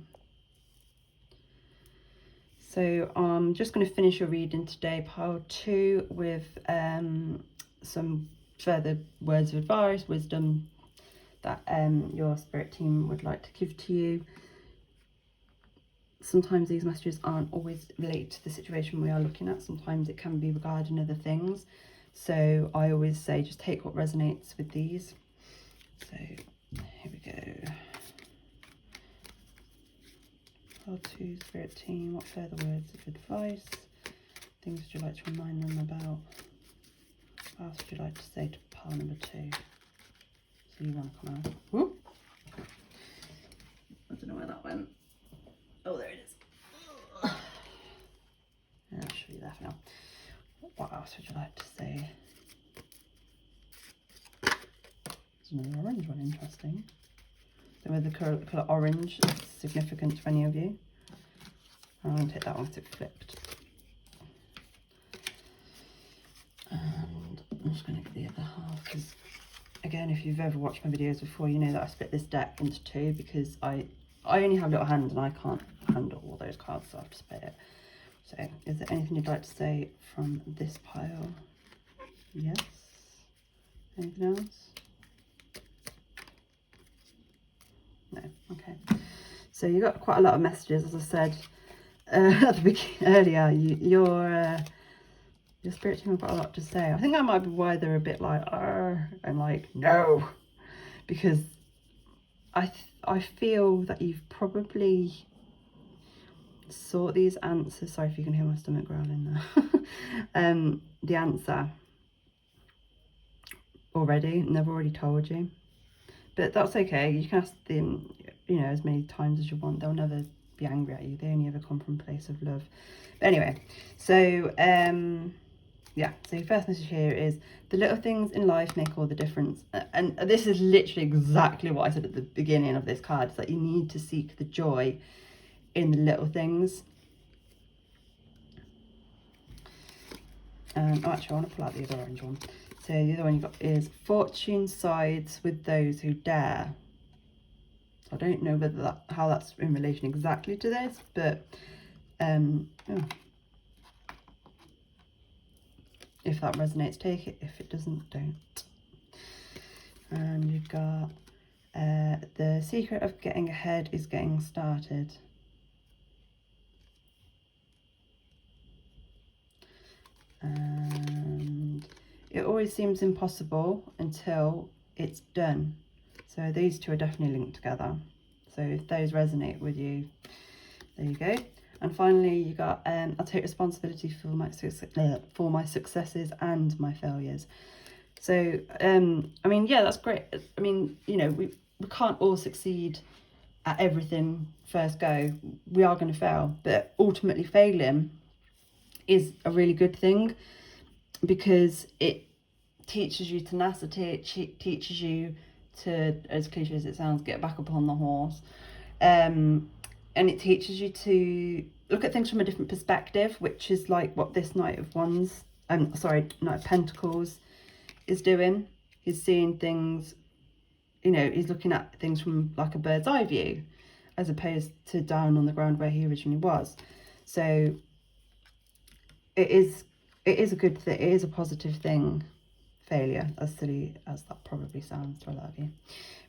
So I'm just going to finish your reading today, pile 2, with some further words of advice, wisdom that your spirit team would like to give to you. Sometimes these messages aren't always related to the situation we are looking at. Sometimes it can be regarding other things. So I always say just take what resonates with these. So here we go. Pile 2, spirit team, what further words of advice? Things would you like to remind them about? What else would you like to say to pile number 2? So you want to come out. Whoop. I don't know where that went. Oh, there it is. I'll show you that for now. What else would you like to say? There's another orange one, interesting. So with the colour orange, it's significant to any of you. I'm going to take that one because it flipped. And I'm just going to get the other half, because again, if you've ever watched my videos before, you know that I split this deck into 2, because I only have little hands and I can't handle all those cards, so I have to split it. So is there anything you'd like to say from this pile? Yes? Anything else? No. Okay. So you got quite a lot of messages, as I said at the beginning earlier. Your spirit team have got a lot to say. I think that might be why they're a bit like, and like, no, because I feel that you've probably sought these answers. Sorry if you can hear my stomach growling there. The answer already, and they've already told you. But that's okay. You can ask them, you know, as many times as you want. They'll never be angry at you. They only ever come from a place of love. But anyway, so yeah, so your first message here is the little things in life make all the difference. And this is literally exactly what I said at the beginning of this card. It's that you need to seek the joy in the little things. Oh, actually, I want to pull out the other orange one. So the other one you've got is fortune sides with those who dare. So I don't know whether how that's in relation exactly to this, but oh. If that resonates, take it. If it doesn't, don't. And you've got the secret of getting ahead is getting started. And it always seems impossible until it's done. So these two are definitely linked together. So if those resonate with you, there you go. And finally, you got I'll take responsibility for my successes and my failures. So I mean, yeah, that's great. I mean, you know, we can't all succeed at everything first go. We are going to fail, but ultimately failing is a really good thing, because it teaches you tenacity. It teaches you to, as cliche as it sounds, get back up on the horse. And it teaches you to look at things from a different perspective, which is like what this Knight of Wands, Knight of Pentacles is doing. He's seeing things, you know, he's looking at things from like a bird's eye view, as opposed to down on the ground where he originally was. So it is a good thing. It is a positive thing, failure, as silly as that probably sounds to a lot of you.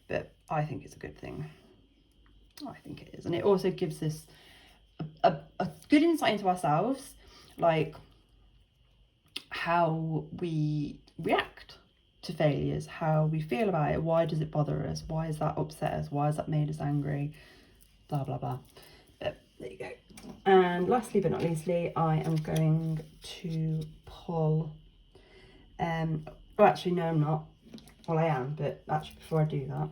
But I think it's a good thing. I think it is. And it also gives us a good insight into ourselves, like how we react to failures, how we feel about it, why does it bother us, why is that upset us, why has that made us angry, blah blah blah. But there you go. And lastly but not leastly, I am going to pull well, actually no, I'm not. Well, I am, but actually before I do that,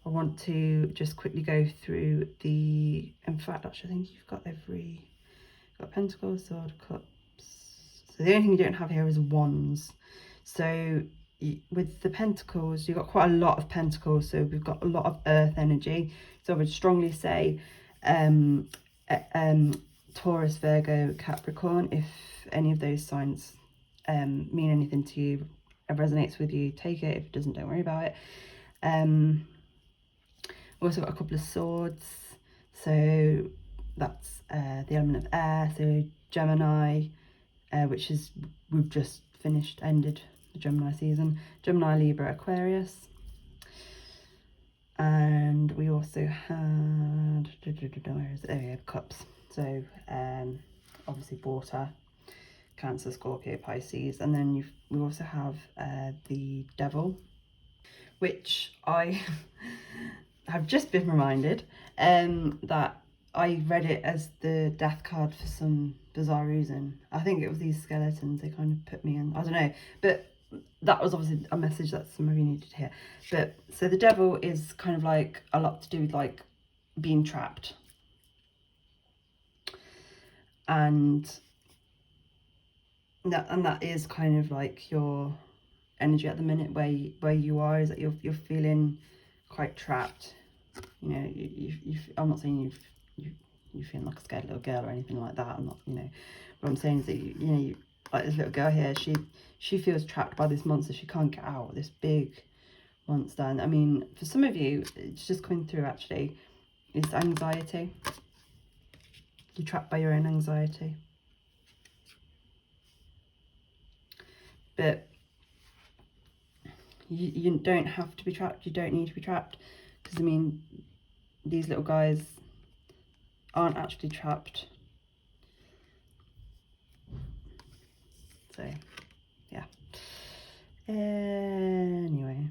I want to just quickly go through the, in fact, actually I think you've got Pentacles, Sword, Cups. So the only thing you don't have here is Wands. So with the Pentacles, you've got quite a lot of Pentacles, so we've got a lot of earth energy. So I would strongly say Taurus, Virgo, Capricorn, if any of those signs mean anything to you, resonates with you, take it. If it doesn't, don't worry about it. Also got a couple of swords, so that's the element of air, so Gemini, which is, we've just ended the Gemini season, Gemini, Libra, Aquarius. And we also had, where is it? Oh yeah, Cups. So obviously water, Cancer, Scorpio, Pisces. And then we also have the Devil, which I have just been reminded that I read it as the death card for some bizarre reason. I think it was these skeletons, they kind of put me in, I don't know, but that was obviously a message that some of you needed to hear. But so the Devil is kind of like a lot to do with like being trapped, and that is kind of like your energy at the minute, where you are, is that you're feeling quite trapped. You know, I'm not saying you feel like a scared little girl or anything like that. I'm not, you know, what I'm saying is that you like this little girl here, she feels trapped by this monster. She can't get out, this big monster. And I mean, for some of you, it's just coming through actually, it's anxiety. You're trapped by your own anxiety. But you don't have to be trapped. You don't need to be trapped, because I mean, these little guys, aren't actually trapped. So yeah, anyway,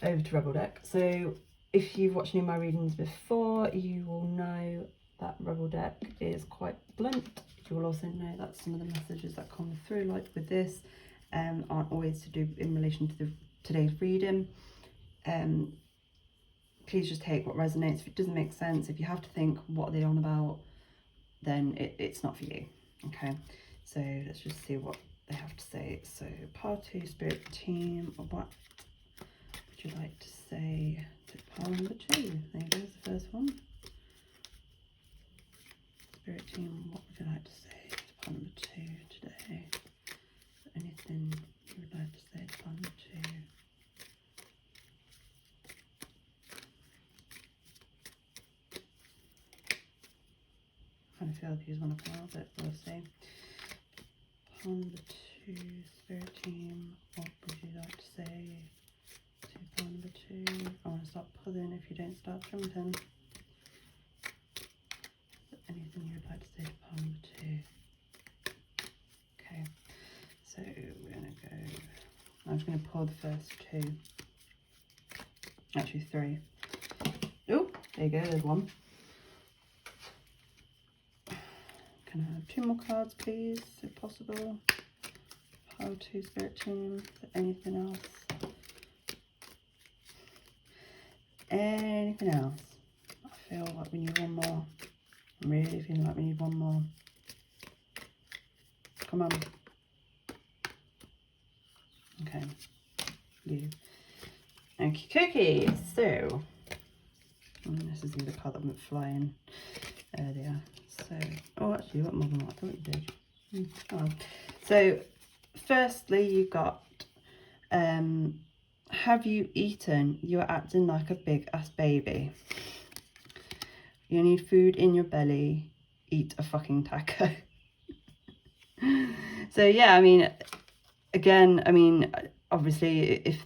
over to Rebel deck. So if you've watched any of my readings before, you will know that Rebel deck is quite blunt. You will also know that some of the messages that come through, like with this, aren't always to do in relation to today's reading. Please just take what resonates. If it doesn't make sense, if you have to think what are they on about, then it's not for you. Okay, so let's just see what they have to say. So part 2, spirit team, what would you like to say to pile number 2? There goes the first one. Spirit team, what would you like to say to pile number 2 today? Is there anything you would like to say to pile number 2? I kind of feel these want to come out, but we'll see. Pile number 2, spirit team, what would you like to say to pile number 2? I want to start pulling if you don't start jumping. Anything you would like to say to pile number 2? Okay, so we're going to go, I'm just going to pull the first 2, actually 3. Oh, there you go, there's one. Can I have 2 more cards, please, if possible? Pile 2, spirit team. Is there anything else? Anything else? I feel like we need one more. I'm really feeling like we need one more. Come on. Okay. You. Okie dokie. So, this is the card that went flying earlier. So, oh, actually, you got more than what I thought you did. Oh. So, firstly, you got, have you eaten? You're acting like a big ass baby. You need food in your belly. Eat a fucking taco. So, yeah, I mean, again, I mean, obviously,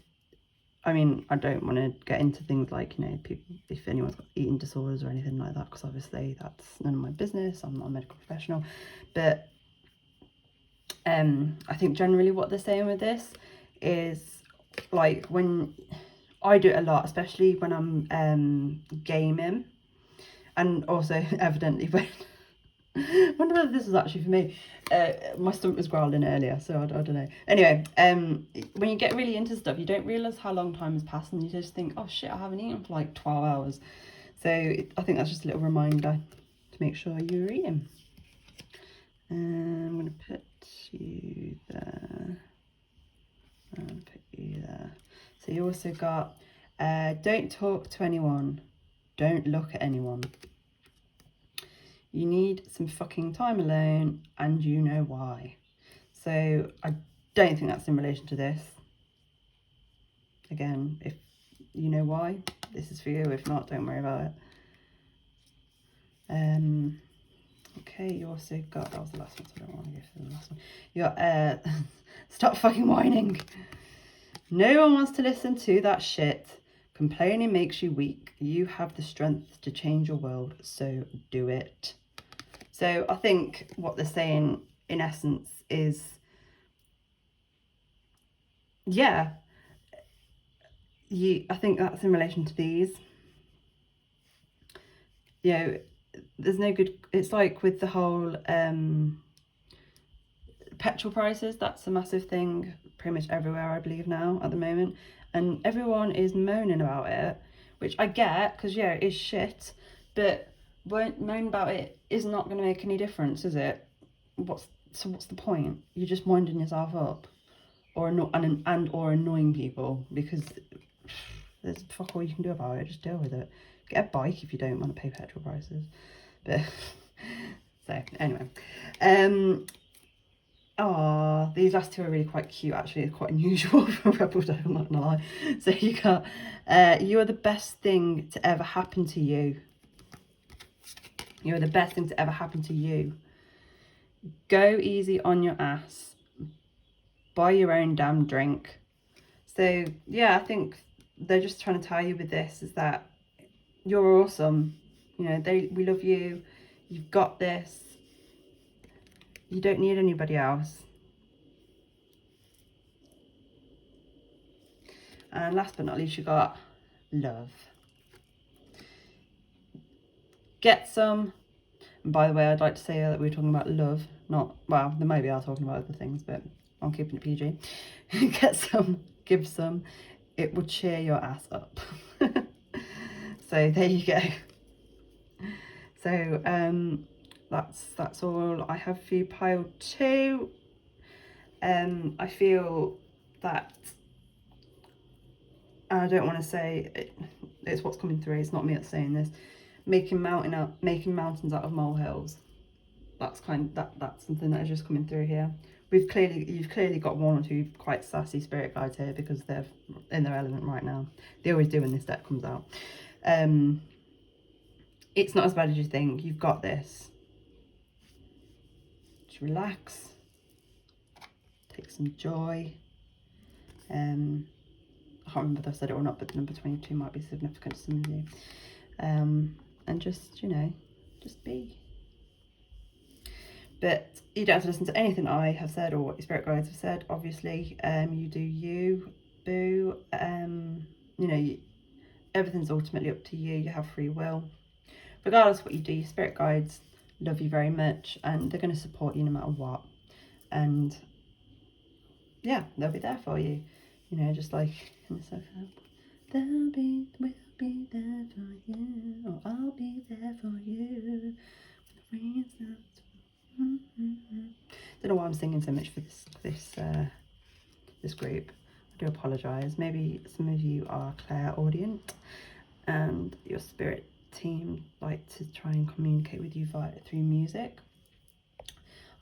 I don't want to get into things like, you know, people, if anyone's got eating disorders or anything like that, because obviously that's none of my business. I'm not a medical professional. But I think generally what they're saying with this is, like, when I do it a lot, especially when I'm gaming, and also evidently when I wonder whether this was actually for me. My stomach was growling earlier, so I don't know. Anyway, when you get really into stuff, you don't realise how long time has passed, and you just think, oh shit, I haven't eaten for like 12 hours. So I think that's just a little reminder to make sure you're eating. I'm going to put you there. And put you there. So you also got, don't talk to anyone. Don't look at anyone. You need some fucking time alone, and you know why. So I don't think that's in relation to this. Again, if you know why, this is for you. If not, don't worry about it. Okay, you also got, that was the last one, so I don't want to go for the last one. You got, stop fucking whining. No one wants to listen to that shit. Complaining makes you weak. You have the strength to change your world, so do it. So I think what they're saying in essence is, yeah, I think that's in relation to these. You know, there's no good, it's like with the whole petrol prices, that's a massive thing pretty much everywhere, I believe, now at the moment. And everyone is moaning about it, which I get, because yeah, it is shit, but moan about it is not going to make any difference, is it? What's the point? You're just winding yourself up, or annoying people, because there's fuck all you can do about it. Just deal with it. Get a bike if you don't want to pay petrol prices. But so anyway, these last two are really quite cute. Actually, it's quite unusual for Rebel Day, I'm not gonna lie. So you got, you are the best thing to ever happen to you. You are the best thing to ever happen to you. Go easy on your ass. Buy your own damn drink. So yeah, I think they're just trying to tell you with this is that you're awesome. You know, we love you. You've got this. You don't need anybody else. And last but not least, you got love. Get some. And by the way, I'd like to say that we're talking about love, not, well, there maybe are talking about other things, but I'm keeping it PG. Get some, give some. It will cheer your ass up. So there you go. So that's all I have for you, pile 2. I feel that, I don't want to say it's what's coming through. It's not me that's saying this. Making mountains out of molehills. That's that's something that is just coming through here. You've clearly got 1 or 2 quite sassy spirit guides here because they're in their element right now. They always do when this deck comes out. It's not as bad as you think. You've got this. Just relax. Take some joy. I can't remember if I said it or not, but the number 22 might be significant to some of you. And just, you know, just be. But you don't have to listen to anything I have said or what your spirit guides have said. Obviously, you do you, boo. You know, everything's ultimately up to you. You have free will. Regardless of what you do, your spirit guides love you very much, and they're going to support you no matter what. And yeah, they'll be there for you. You know, just like in the sofa. We'll be there for you, or I'll be there for you. Don't know why I'm singing so much for this group. I do apologise. Maybe some of you are clairaudient and your spirit team like to try and communicate with you through music.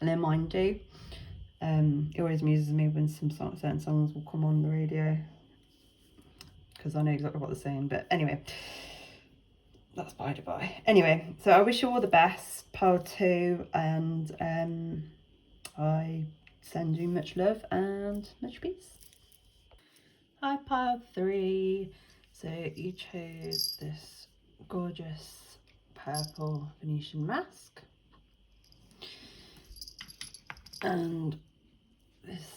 I know mine do. It always amuses me when certain songs will come on the radio because I know exactly what they're saying. But anyway, that's by the by. Anyway, so I wish you all the best, pile 2, and I send you much love and much peace. Hi, pile 3. So you chose this gorgeous purple Venetian mask and this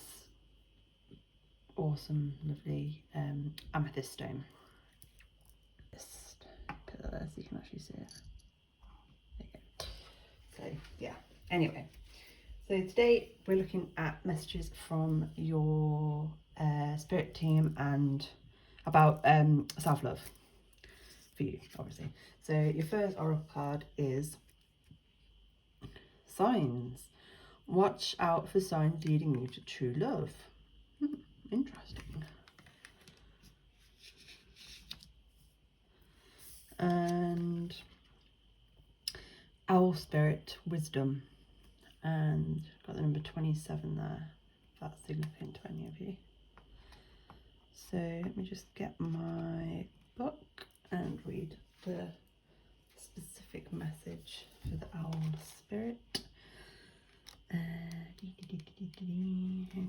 awesome, lovely amethyst stone. Just put that there so you can actually see it. There you go. So yeah, anyway, so today we're looking at messages from your spirit team and about self-love for you, obviously. So your first oracle card is signs. Watch out for signs leading you to true love. Interesting. And owl spirit, wisdom, and got the number 27 there. If that's significant to any of you. So let me just get my book and read the specific message for the owl spirit.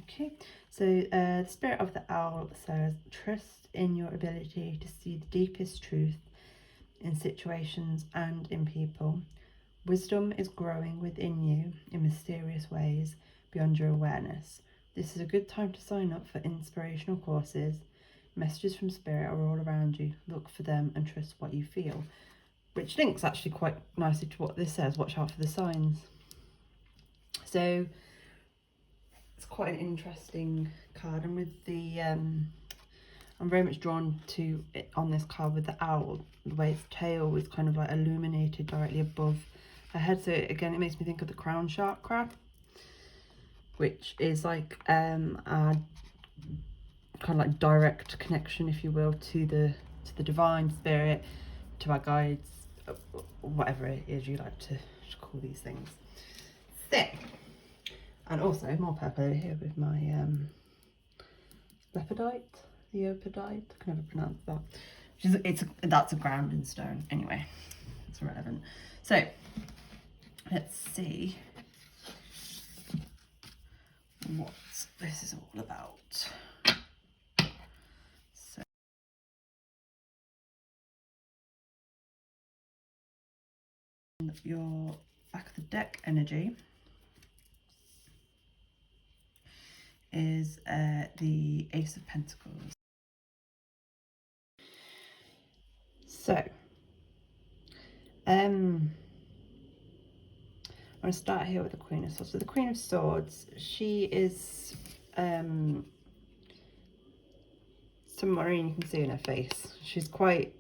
Okay, so the spirit of the owl says, trust in your ability to see the deepest truth in situations and in people. Wisdom is growing within you in mysterious ways beyond your awareness. This is a good time to sign up for inspirational courses. Messages from spirit are all around you. Look for them and trust what you feel. Which links actually quite nicely to what this says. Watch out for the signs. So it's quite an interesting card, and with the I'm very much drawn to it on this card with the owl, the way its tail is kind of like illuminated directly above her head. So again, it makes me think of the crown chakra, which is like a kind of like direct connection, if you will, to the divine spirit, to our guides, whatever it is you like to call these things. So, and also more purple over here with my leopardite, leopardite, I can never pronounce that. That's a grounding stone. Anyway, it's irrelevant. So let's see what this is all about. your back of the deck energy is the Ace of Pentacles. So, I'm going to start here with the Queen of Swords. So the Queen of Swords, she is somewhere you can see in her face. She's quite,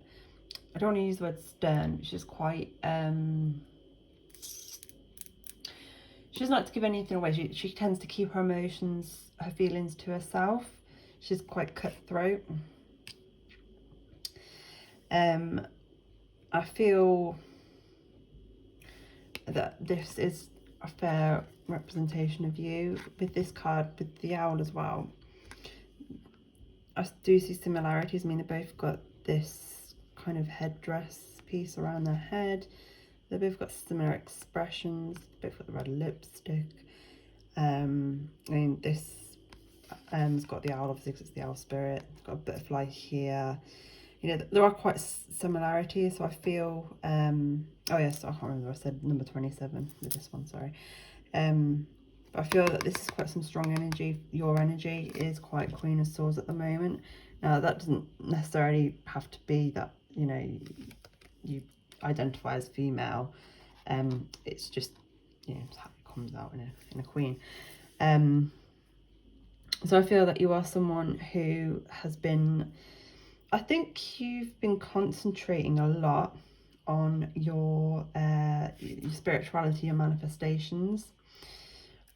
I don't want to use the word stern, but she's quite, she doesn't like to give anything away. She tends to keep her emotions, her feelings to herself. She's quite cutthroat. I feel that this is a fair representation of you. With this card, with the owl as well, I do see similarities. I mean, they both got this kind of headdress piece around their head. They both got similar expressions. Both got the red lipstick. I mean, this has got the owl, obviously, because it's the owl spirit. It's got a butterfly here. You know, there are quite similarities. So I feel, oh yes, I can't remember. I said number 27 with this one. Sorry. But I feel that this is quite some strong energy. Your energy is quite Queen of Swords at the moment. Now, that doesn't necessarily have to be that, you know, you identify as female. It's just, you know, it's how it comes out in a queen. So I feel that you are someone who has been, I think you've been concentrating a lot on your spirituality and manifestations.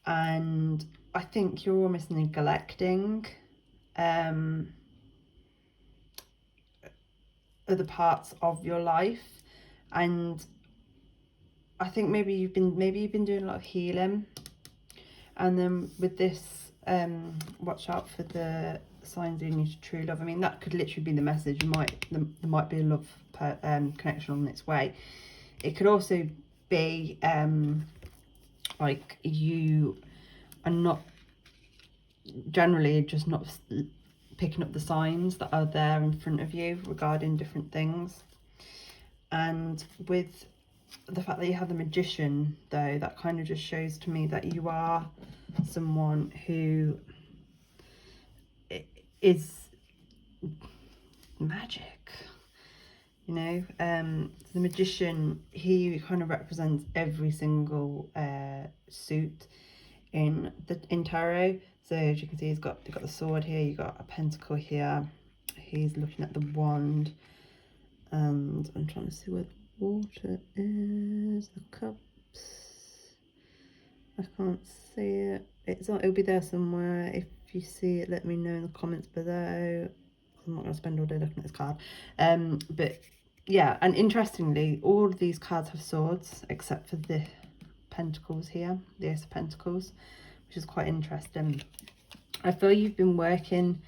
And I think you're almost neglecting other parts of your life. And I think maybe you've been doing a lot of healing. And then with this, watch out for the signs leading you to true love. I mean, that could literally be the message. There might be a love connection on its way. It could also be like you are not generally just not picking up the signs that are there in front of you regarding different things. And with the fact that you have the Magician, though, that kind of just shows to me that you are someone who is magic, you know. The Magician, he kind of represents every single suit in tarot. So as you can see, you've got the sword here, you've got a pentacle here, he's looking at the wand, and I'm trying to see where the water is, the cups, I can't see it. It'll be there somewhere. If you see it, let me know in the comments below. I'm not going to spend all day looking at this card. But yeah, and interestingly, all of these cards have swords except for the pentacles here, the Ace of Pentacles, which is quite interesting. I feel you've been working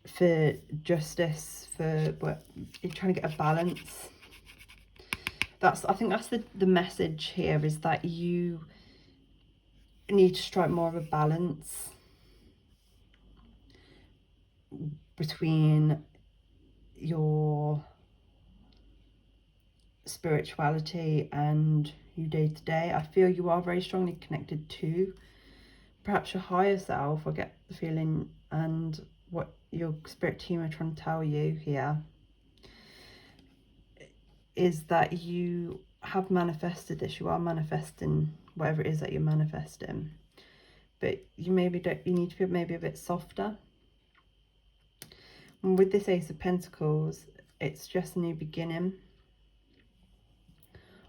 for justice, for what you're trying to get a balance. I think that's the message here, is that you need to strike more of a balance between your spirituality and you day to day. I feel you are very strongly connected to perhaps your higher self, I get the feeling, and what your spirit team are trying to tell you here is that you have manifested this. You are manifesting whatever it is that you're manifesting, but you need to be maybe a bit softer. And with this Ace of Pentacles, it's just a new beginning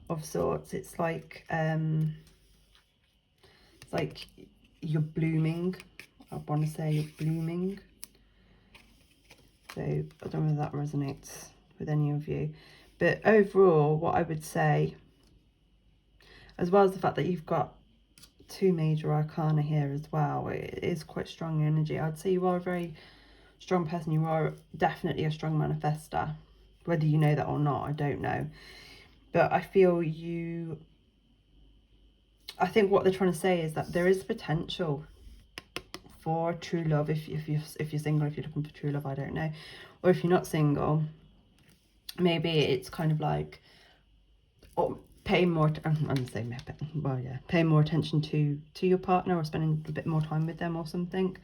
of sorts. It's like you're blooming. I want to say you're blooming. So I don't know if that resonates with any of you, but overall, what I would say, as well as the fact that you've got 2 major arcana here as well, it is quite strong energy. I'd say you are a very strong person. You are definitely a strong manifester. Whether you know that or not, I don't know. But I feel I think what they're trying to say is that there is potential for true love if you're single, if you're looking for true love, I don't know. Or if you're not single, maybe it's kind of like, or pay more, I'm saying, well, yeah, pay more attention to your partner, or spending a bit more time with them or something.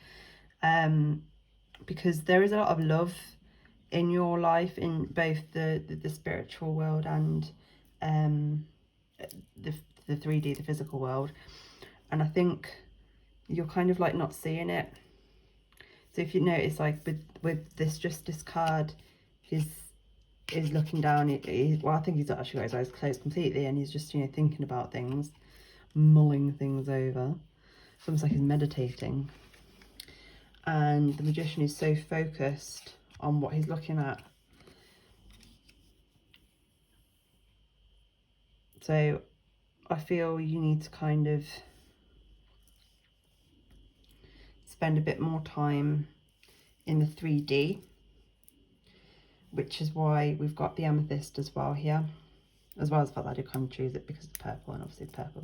Because there is a lot of love in your life, in both the spiritual world and the 3D, the physical world. And I think you're kind of like not seeing it. So if you notice, like with this Justice card, is looking down. Well, I think he's actually got his eyes closed completely, and he's just, you know, thinking about things, mulling things over. It's almost like he's meditating. And the Magician is so focused on what he's looking at. So I feel you need to kind of spend a bit more time in the 3D, which is why we've got the amethyst as well here, as well as the fact that I did kind of choose it because it's purple, and obviously it's purple.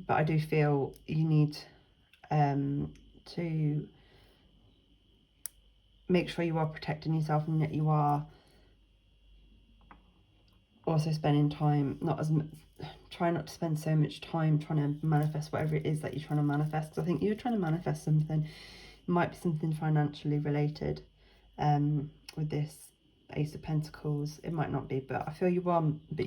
But I do feel you need to make sure you are protecting yourself, and that you are also spending time, try not to spend so much time trying to manifest whatever it is that you're trying to manifest. Because I think you're trying to manifest something. It might be something financially related with this Ace of Pentacles. It might not be, but I feel you are. But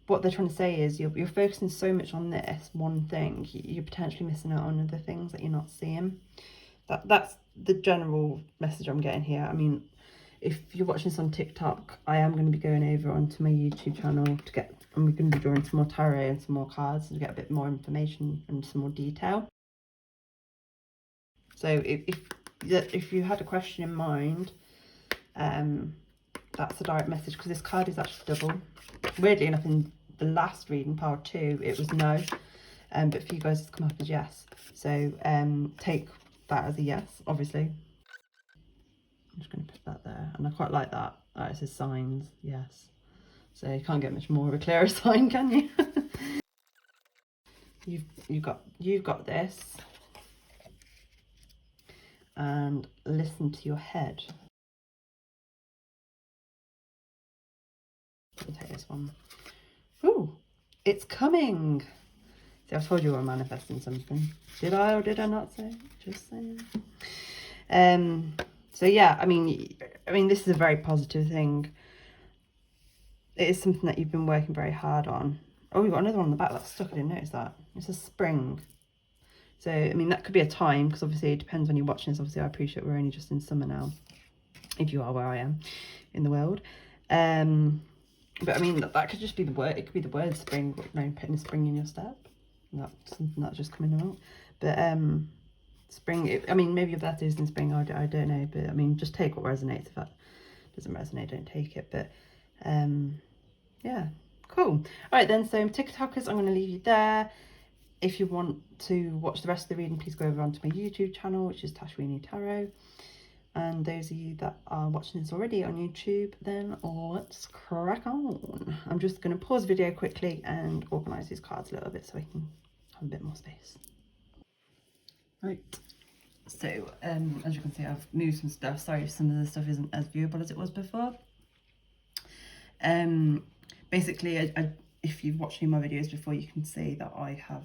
what they're trying to say is you're focusing so much on this one thing, you're potentially missing out on other things that you're not seeing. That's the general message I'm getting here. I mean, if you're watching this on TikTok, I am going to be going over onto my YouTube channel and we're going to be drawing some more tarot and some more cards to get a bit more information and some more detail. So if you had a question in mind, that's the direct message, because this card is actually double. Weirdly enough, in the last reading, part 2, it was no, but for you guys it's come up as yes. So take that as a yes, obviously. I'm just going to put that there, and I quite like that. It says signs, yes. So you can't get much more of a clearer sign, can you? you've got this, and listen to your head. I'll take this one. Ooh, it's coming. See, I told you we were manifesting something. Did I or did I not say? Just saying. So yeah, I mean, this is a very positive thing. It is something that you've been working very hard on. Oh, we've got another one on the back that's stuck. I didn't notice that. It's a spring. So, I mean, that could be a time, because obviously it depends when you're watching this. Obviously, I appreciate we're only just in summer now, if you are where I am in the world. But I mean, that could just be the word. It could be the word spring, you know, putting a spring in your step. That's something that's just coming out. But spring, I mean, maybe your birthday is in spring, I don't know. But I mean, just take what resonates. If that doesn't resonate, don't take it. But yeah, cool. All right then, so TikTokers, I'm going to leave you there. If you want to watch the rest of the reading, please go over onto my YouTube channel, which is Tashwini Tarot. And those of you that are watching this already on YouTube, then let's crack on. I'm just going to pause the video quickly and organise these cards a little bit so I can have a bit more space. Right, so as you can see, I've moved some stuff. Sorry if some of the stuff isn't as viewable as it was before. Basically, if you've watched any of my videos before, you can see that I have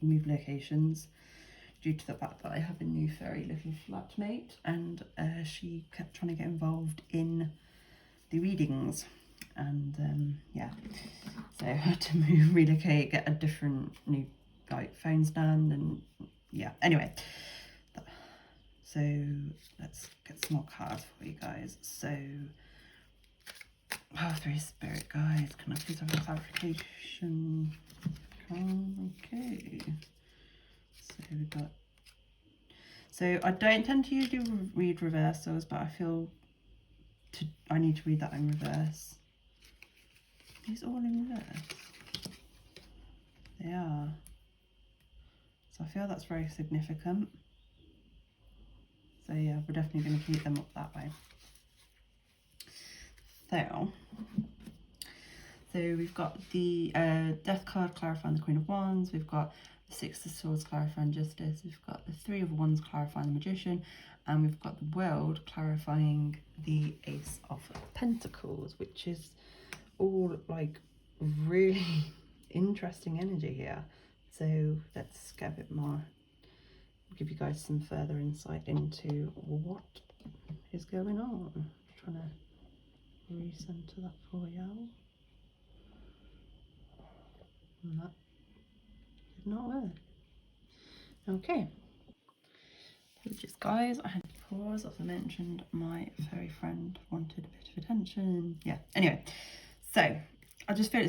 moved locations due to the fact that I have a new furry little flatmate, and she kept trying to get involved in the readings, and yeah, so I had to relocate, get a different new phone stand, and yeah, anyway. So let's get some more cards for you guys. So, Three Spirit guides, can I please have a clarification? Okay. So we've got. So I don't tend to usually read reversals, but I feel I need to read that in reverse. Are these all in reverse? They are. So I feel that's very significant. So yeah, we're definitely going to keep them up that way. So we've got the Death card clarifying the Queen of Wands. We've got the Six of Swords clarifying Justice. We've got the Three of Wands clarifying the Magician. And we've got the World clarifying the Ace of Pentacles, which is all like really interesting energy here. So let's get a bit more, give you guys some further insight into what is going on. I'm trying to recenter that for you. And that did not work. Okay. Apologies guys, I had to pause. As I mentioned, my fairy friend wanted a bit of attention. Yeah, anyway. So, I just feel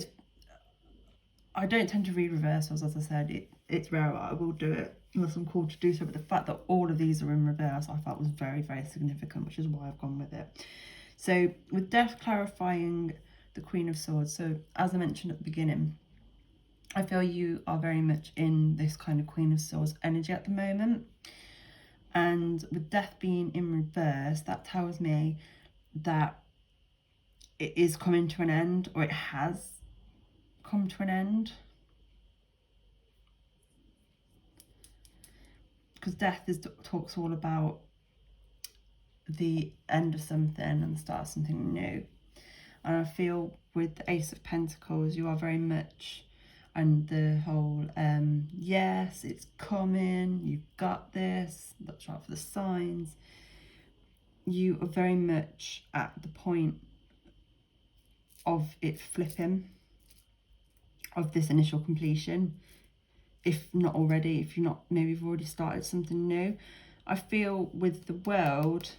I don't tend to read reversals, as I said. It's rare, I will do it unless I'm called to do so, but the fact that all of these are in reverse I felt was very, very significant, which is why I've gone with it. So, with Death clarifying the Queen of Swords, so as I mentioned at the beginning, I feel you are very much in this kind of Queen of Swords energy at the moment. And with Death being in reverse, that tells me that it is coming to an end, or it has come to an end. Because Death talks all about the end of something and the start of something new. And I feel with the Ace of Pentacles, you are very much, and the whole, yes, it's coming, you've got this, watch out for the signs. You are very much at the point of it flipping, of this initial completion. If not already, if you're not, maybe you've already started something new. I feel with the World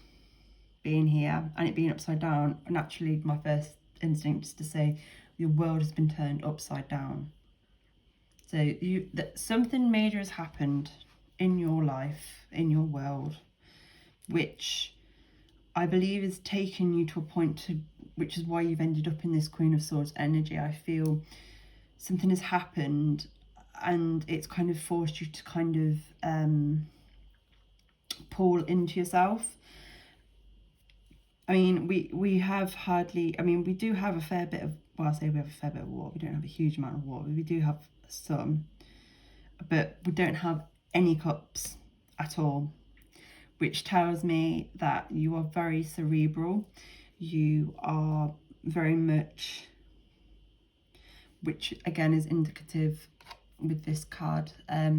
being here and it being upside down, naturally my first instinct is to say your world has been turned upside down. So that something major has happened in your life, in your world, which I believe is taking you to a point to, which is why you've ended up in this Queen of Swords energy. I feel something has happened and it's kind of forced you to kind of pull into yourself. I mean, we have hardly, I mean, we do have a fair bit of, well, I say we have a fair bit of war. We don't have a huge amount of war. We do have some, but we don't have any cups at all, which tells me that you are very cerebral. You are very much, which again is indicative with this card, as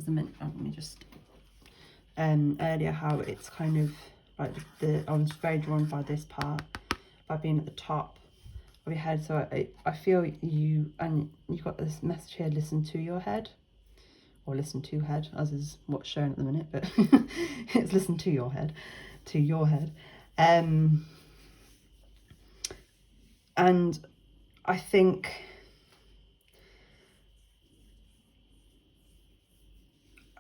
I mentioned, let me just, earlier, how it's kind of like I was very drawn by this part, by being at the top of your head. So I feel you, and you've got this message here, listen to your head, or listen to head, as is what's shown at the minute, but it's listen to your head, to your head. And I think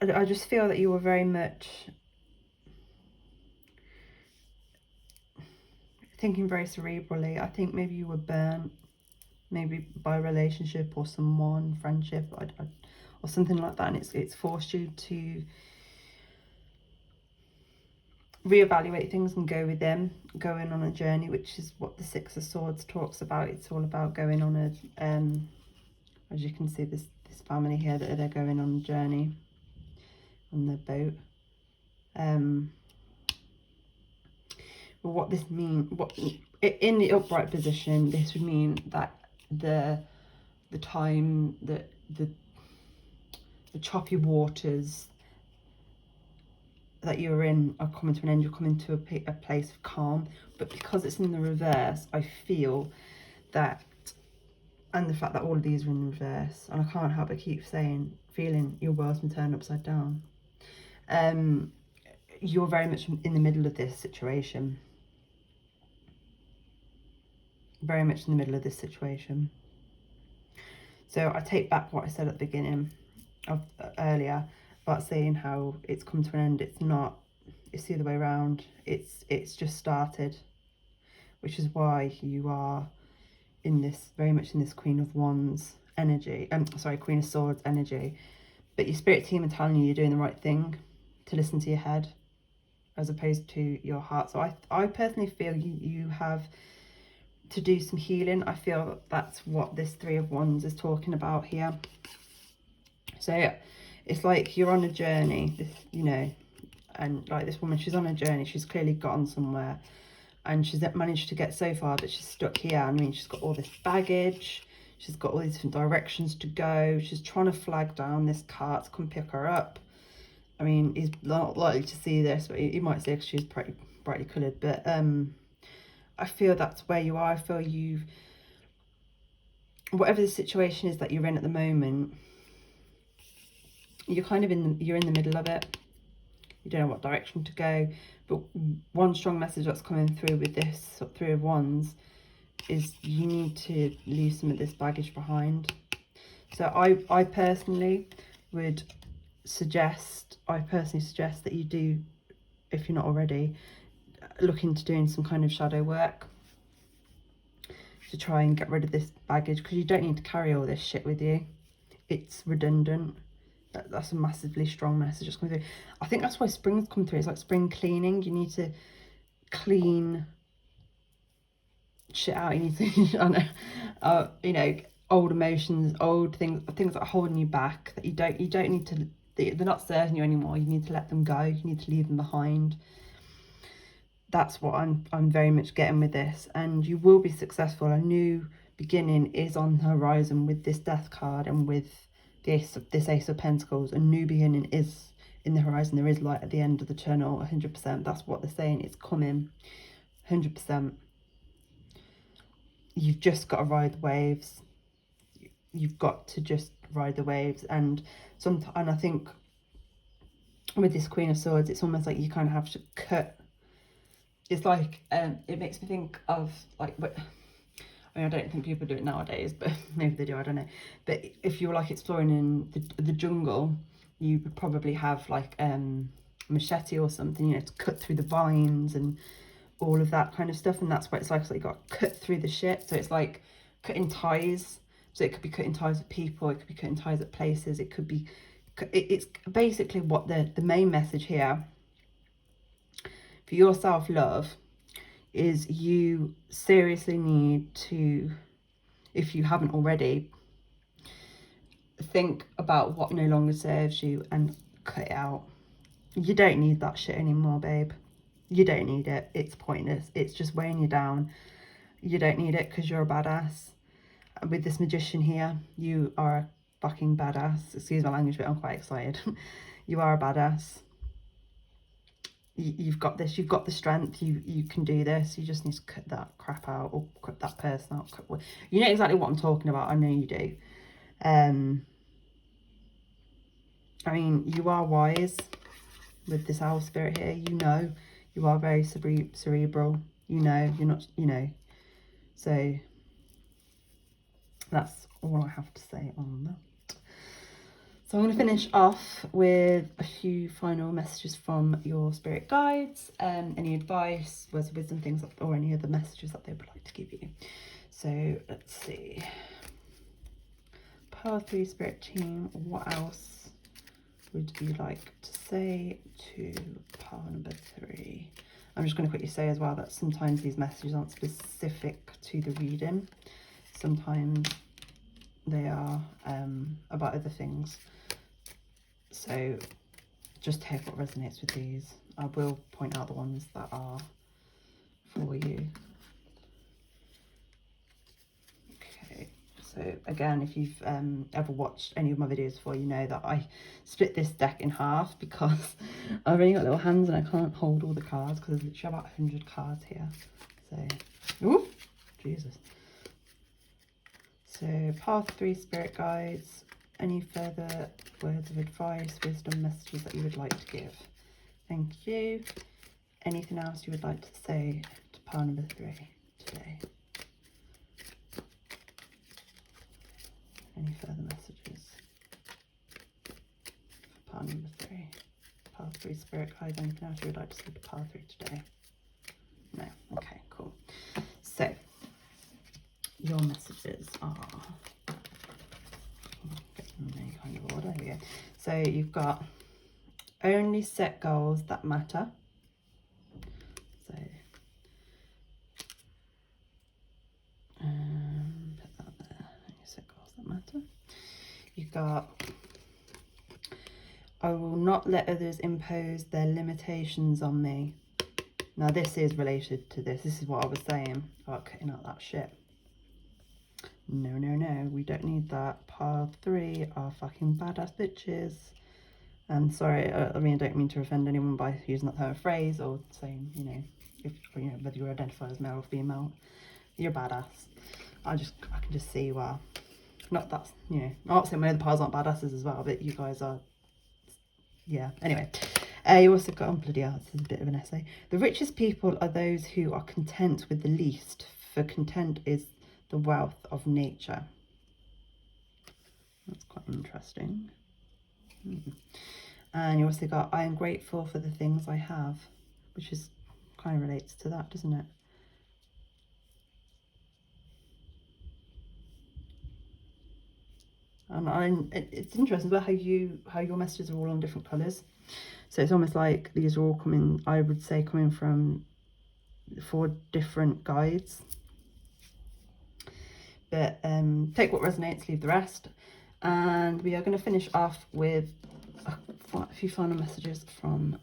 I just feel that you were very much thinking very cerebrally. I think maybe you were burnt, maybe by a relationship or someone, friendship, or something like that, and it's forced you to reevaluate things and go with them, going on a journey, which is what the Six of Swords talks about. It's all about going on a, as you can see, this family here, that they're going on a journey on their boat. But what this means, what in the upright position, this would mean that the time that the choppy waters that you're in are coming to an end. You're coming to a place of calm. But because it's in the reverse, I feel that, and the fact that all of these are in reverse, and I can't help but keep saying, feeling your world's been turned upside down. You're very much in the middle of this situation. Very much in the middle of this situation. So I take back what I said at the beginning of earlier about saying how it's come to an end. It's not, it's the other way around. It's just started, which is why you are in this, very much in this Queen of Wands energy, Queen of Swords energy. But your spirit team are telling you you're doing the right thing, to listen to your head as opposed to your heart. So I personally feel you have to do some healing. I feel that's what this Three of Wands is talking about here. So it's like you're on a journey, you know, and like this woman, she's on a journey, she's clearly gotten somewhere, and she's managed to get so far, but she's stuck here. I mean, she's got all this baggage, she's got all these different directions to go, she's trying to flag down this car to come pick her up. I mean, he's not likely to see this, but he might see because she's pretty brightly coloured. But I feel that's where you are. I feel you've, whatever the situation is that you're in at the moment, you're kind of you're in the middle of it. You don't know what direction to go. But one strong message that's coming through with this Three of Wands is you need to leave some of this baggage behind. So I personally would suggest, that you do, if you're not already, look into doing some kind of shadow work to try and get rid of this baggage, because you don't need to carry all this shit with you. It's redundant. That's a massively strong message that's coming through. I think that's why spring's come through. It's like spring cleaning. You need to clean shit out. You need to, I know, you know, old emotions, old things that are holding you back, that you don't need to, they're not serving you anymore. You need to let them go. You need to leave them behind. That's what I'm very much getting with this. And you will be successful. A new beginning is on the horizon with this Death card and with this Ace of Pentacles. A new beginning is in the horizon. There is light at the end of the tunnel, 100%. That's what they're saying. It's coming, 100%. You've just got to ride the waves. You've got to just ride the waves. And I think with this Queen of Swords, it's almost like you kind of have to cut. It's like, it makes me think of like, but I mean, I don't think people do it nowadays, but maybe they do, I don't know. But if you were like exploring in the jungle, you would probably have like machete or something, you know, to cut through the vines and all of that kind of stuff. And that's what it's like. It's like you got to cut through the shit. So it's like cutting ties. So it could be cutting ties with people, it could be cutting ties at places, it could be, it's basically what the main message here for your self-love is. You seriously need to, if you haven't already, think about what no longer serves you and cut it out. You don't need that shit anymore, babe. You don't need it. It's pointless. It's just weighing you down. You don't need it because you're a badass. With this Magician here, you are a fucking badass. Excuse my language, but I'm quite excited. You are a badass. You've got this. You've got the strength. You can do this. You just need to cut that crap out, or cut that person out. You know exactly what I'm talking about. I know you do. I mean, you are wise with this Owl Spirit here. You know, you are very cerebral. You know, you're not, you know. So that's all I have to say on that. So I'm going to finish off with a few final messages from your spirit guides, any advice, words of wisdom, things, or any other messages that they would like to give you. So let's see. Pile 3 spirit team, what else would you like to say to pile number 3? I'm just going to quickly say as well that sometimes these messages aren't specific to the reading. Sometimes they are about other things. So just take what resonates with these. I will point out the ones that are for you. Okay, so again, if you've ever watched any of my videos before, you know that I split this deck in half because I've only got little hands and I can't hold all the cards because there's literally about 100 cards here. So, ooh, Jesus. So, Path 3 spirit guides. Any further words of advice, wisdom, messages that you would like to give? Thank you. Anything else you would like to say to pile number 3 today? Any further messages for pile number 3? Pile 3 spirit guides. Anything else you would like to say to pile 3 today? No. Okay, cool. So your messages are, any kind of order. Here we go. So you've got only set goals that matter. So put that there. Only set goals that matter. You've got I will not let others impose their limitations on me. Now this is related to this. This is what I was saying about cutting out that shit. No, no, no. We don't need that. Pile 3 are fucking badass bitches. And sorry, I mean, I don't mean to offend anyone by using that kind of phrase or saying, you know, if you know, whether you identify as male or female, you're badass. I can just see why. Not that's, you know, I'm not saying my other piles aren't badasses as well, but you guys are, yeah. Anyway, you also got, oh bloody hell, this is a bit of an essay. The richest people are those who are content with the least, for content is the wealth of nature. That's quite interesting. And you also got, I am grateful for the things I have, which is kind of relates to that, doesn't it? And it's interesting about how your messages are all on different colours. So it's almost like these are all coming, I would say, coming from 4 different guides. But take what resonates, leave the rest. And we are going to finish off with a few final messages from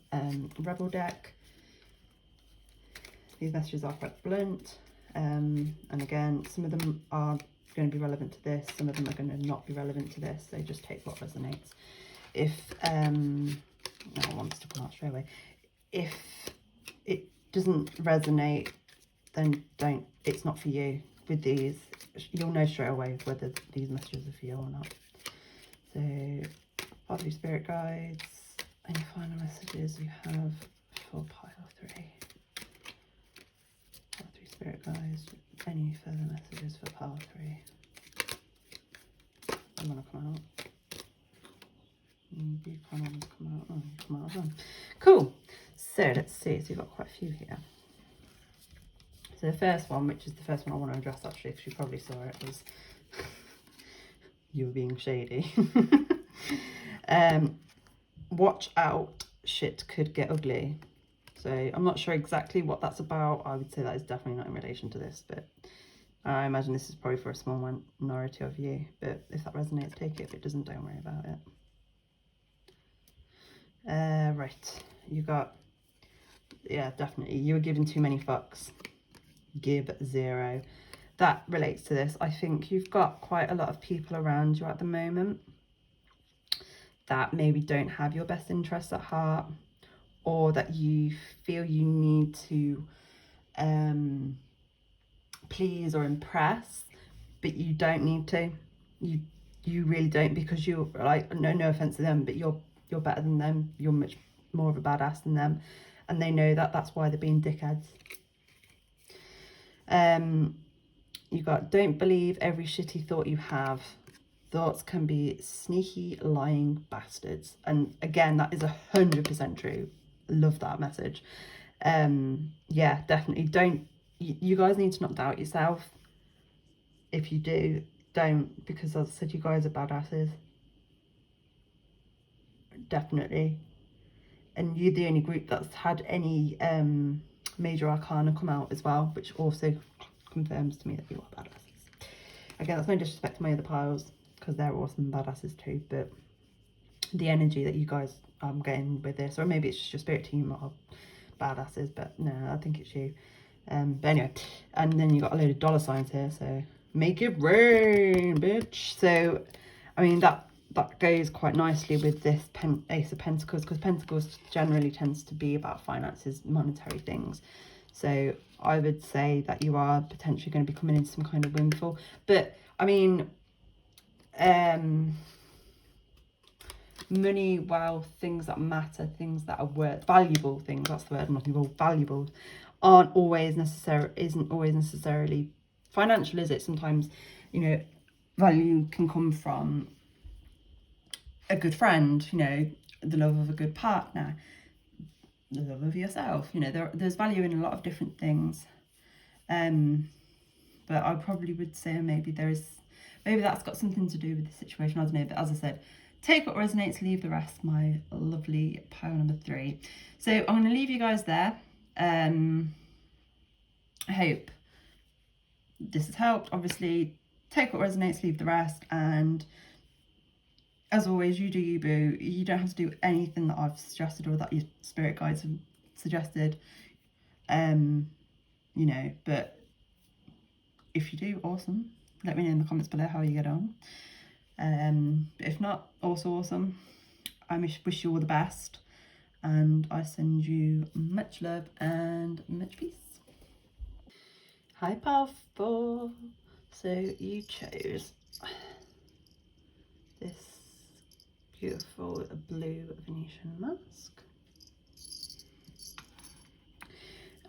Rebel deck. These messages are quite blunt. And again, some of them are going to be relevant to this, some of them are going to not be relevant to this, so just take what resonates. If no one wants to come out straight away, if it doesn't resonate, then don't, it's not for you. With these, you'll know straight away whether these messages are for you or not. So Fatherly Spirit Guides, any final messages you have for pile 3? Fatherly Spirit Guides, any further messages for pile 3? I'm gonna come out. You can't always come out. Oh, you come out as well. Cool. So let's see. So you've got quite a few here. So the first one, which is the first one I want to address actually, because you probably saw it, was you were being shady. Watch out, shit could get ugly. So I'm not sure exactly what that's about. I would say that is definitely not in relation to this, but I imagine this is probably for a small minority of you. But if that resonates, take it. If it doesn't, don't worry about it. Right, you got, yeah, definitely. You were giving too many fucks. Give 0. That relates to this. I think you've got quite a lot of people around you at the moment that maybe don't have your best interests at heart, or that you feel you need to please or impress, but you don't need to. You really don't, because you're like, no offense to them, but you're better than them. You're much more of a badass than them, and they know that. That's why they're being dickheads. You got, don't believe every shitty thought you have. Thoughts can be sneaky, lying bastards. And again, that is 100% true. Love that message. Yeah, definitely. Don't, you guys need to not doubt yourself. If you do, don't, because as I said, you guys are badasses. Definitely. And you're the only group that's had any major arcana come out as well, which also confirms to me that you are badasses. Again, that's no disrespect to my other piles, because they're awesome badasses too, but the energy that you guys are getting with this, or maybe it's just your spirit team are badasses, but no, I think it's you. But anyway, and then you got a load of dollar signs here, so make it rain, bitch. So I mean, that goes quite nicely with this Ace of Pentacles, because Pentacles generally tends to be about finances, monetary things. So I would say that you are potentially going to be coming into some kind of windfall. But I mean, money, wealth, things that matter, things that are worth, valuable things, that's the word I'm looking for, valuable, isn't always necessarily financial, is it? Sometimes, you know, value can come from a good friend, you know, the love of a good partner, the love of yourself, you know, there's value in a lot of different things. But I probably would say maybe that's got something to do with the situation, I don't know. But as I said, take what resonates, leave the rest, my lovely pile number 3. So I'm going to leave you guys there. I hope this has helped. Obviously, take what resonates, leave the rest, and as always, you do you, boo. You don't have to do anything that I've suggested or that your spirit guides have suggested. you know, but if you do, awesome. Let me know in the comments below how you get on. But if not, also awesome. I wish you all the best, and I send you much love and much peace. Hi, powerful. So you chose this beautiful blue Venetian mask,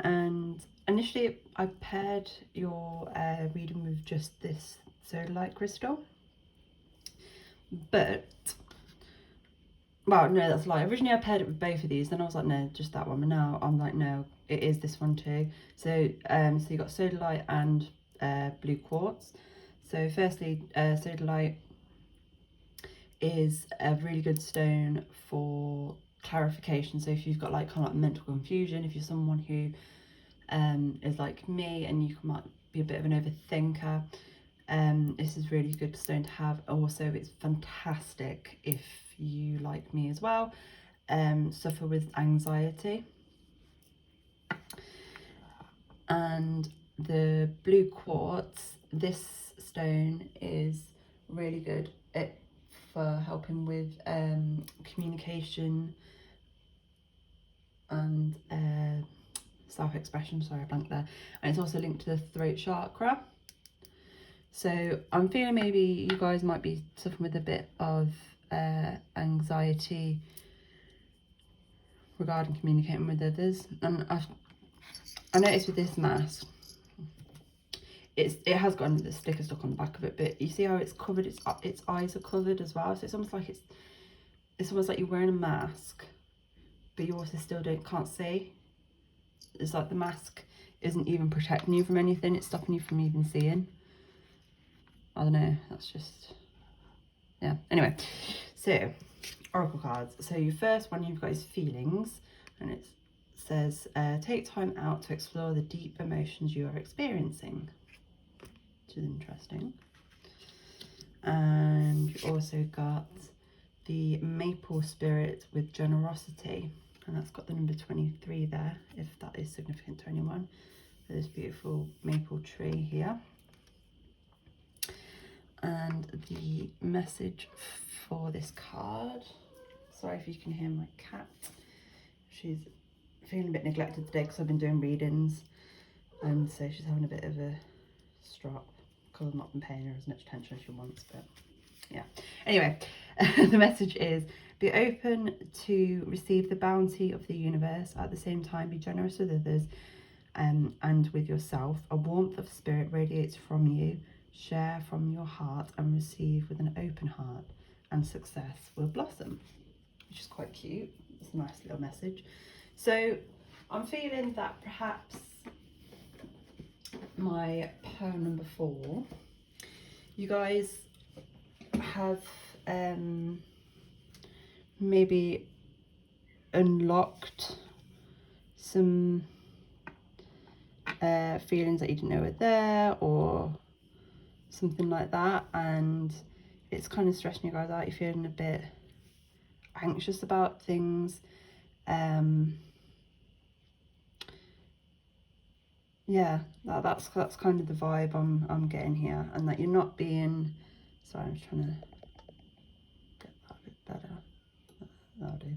and initially I paired your reading with just this sodalite crystal, but well, no, that's a lie. Originally I paired it with both of these, then I was like, no, just that one, but now I'm like, no, it is this one too. So so you got sodalite and blue quartz. So firstly, sodalite is a really good stone for clarification. So if you've got like kind of like mental confusion, if you're someone who is like me and you might be a bit of an overthinker, this is really good stone to have. Also, it's fantastic if you, like me as well, suffer with anxiety. And the blue quartz, this stone is really good for helping with communication and self-expression. Sorry, I blanked there. And it's also linked to the throat chakra. So I'm feeling maybe you guys might be suffering with a bit of anxiety regarding communicating with others. And I noticed with this mask, it has got the sticker stuck on the back of it, but you see how it's covered, its eyes are covered as well. So it's almost like it's almost like you're wearing a mask, but you also still can't see. It's like the mask isn't even protecting you from anything, it's stopping you from even seeing. I don't know, that's just, yeah. Anyway, so oracle cards. So your first one you've got is feelings, and it says take time out to explore the deep emotions you are experiencing, which is interesting. And you also got the maple spirit with generosity, and that's got the number 23 there, if that is significant to anyone, for this beautiful maple tree here. And the message for this card, sorry if you can hear my cat, she's feeling a bit neglected today because I've been doing readings, and so she's having a bit of a strop because I've not been paying her as much attention as she wants. But yeah, anyway, the message is: be open to receive the bounty of the universe, at the same time be generous with others and with yourself. A warmth of spirit radiates from you. Share from your heart and receive with an open heart, and success will blossom, which is quite cute. It's a nice little message. So I'm feeling that perhaps my pearl number 4, you guys have maybe unlocked some feelings that you didn't know were there, or something like that, and it's kind of stressing you guys out. You're feeling a bit anxious about things. Yeah, that's kind of the vibe I'm getting here, and that you're not being, sorry, I'm just trying to get that a bit better. That'll do.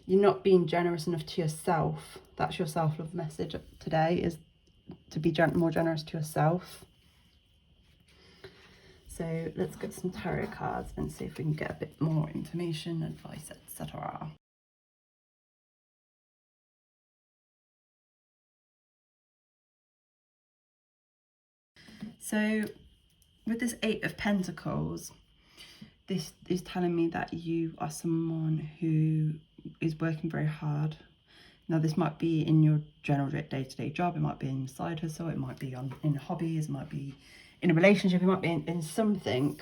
You're not being generous enough to yourself. That's your self-love message today, is to be more generous to yourself. So let's get some tarot cards and see if we can get a bit more information, advice, etc. So with this 8 of Pentacles, this is telling me that you are someone who is working very hard. Now this might be in your general day-to-day job, it might be in your side hustle, it might be in hobbies, it might be in a relationship, it might be in something.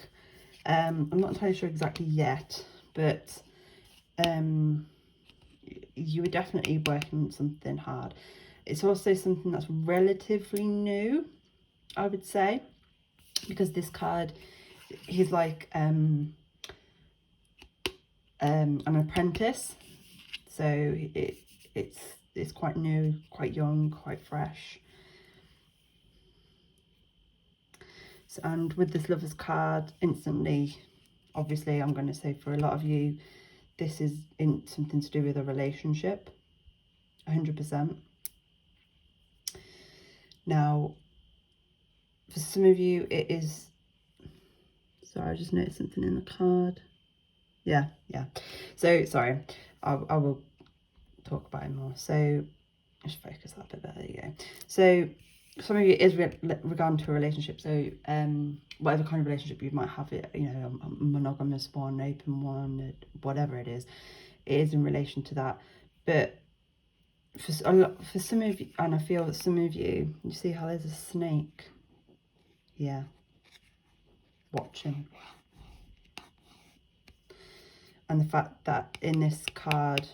I'm not entirely sure exactly yet, but you are definitely working something hard. It's also something that's relatively new, I would say, because this card, he's like an apprentice, so it's it's quite new, quite young, quite fresh. So, and with this Lovers card, instantly, obviously, I'm going to say for a lot of you, this is something to do with a relationship, 100%. Now, for some of you, it is... Sorry, I just noticed something in the card. Yeah. So, sorry, I will talk about it more. So, just focus that a bit better. There you go. So, some of you is regarding to a relationship. So, whatever kind of relationship you might have, it, you know, a monogamous one, open one, whatever it is in relation to that. But for some of you, and I feel that some of you, you see how there's a snake here watching, and the fact that in this card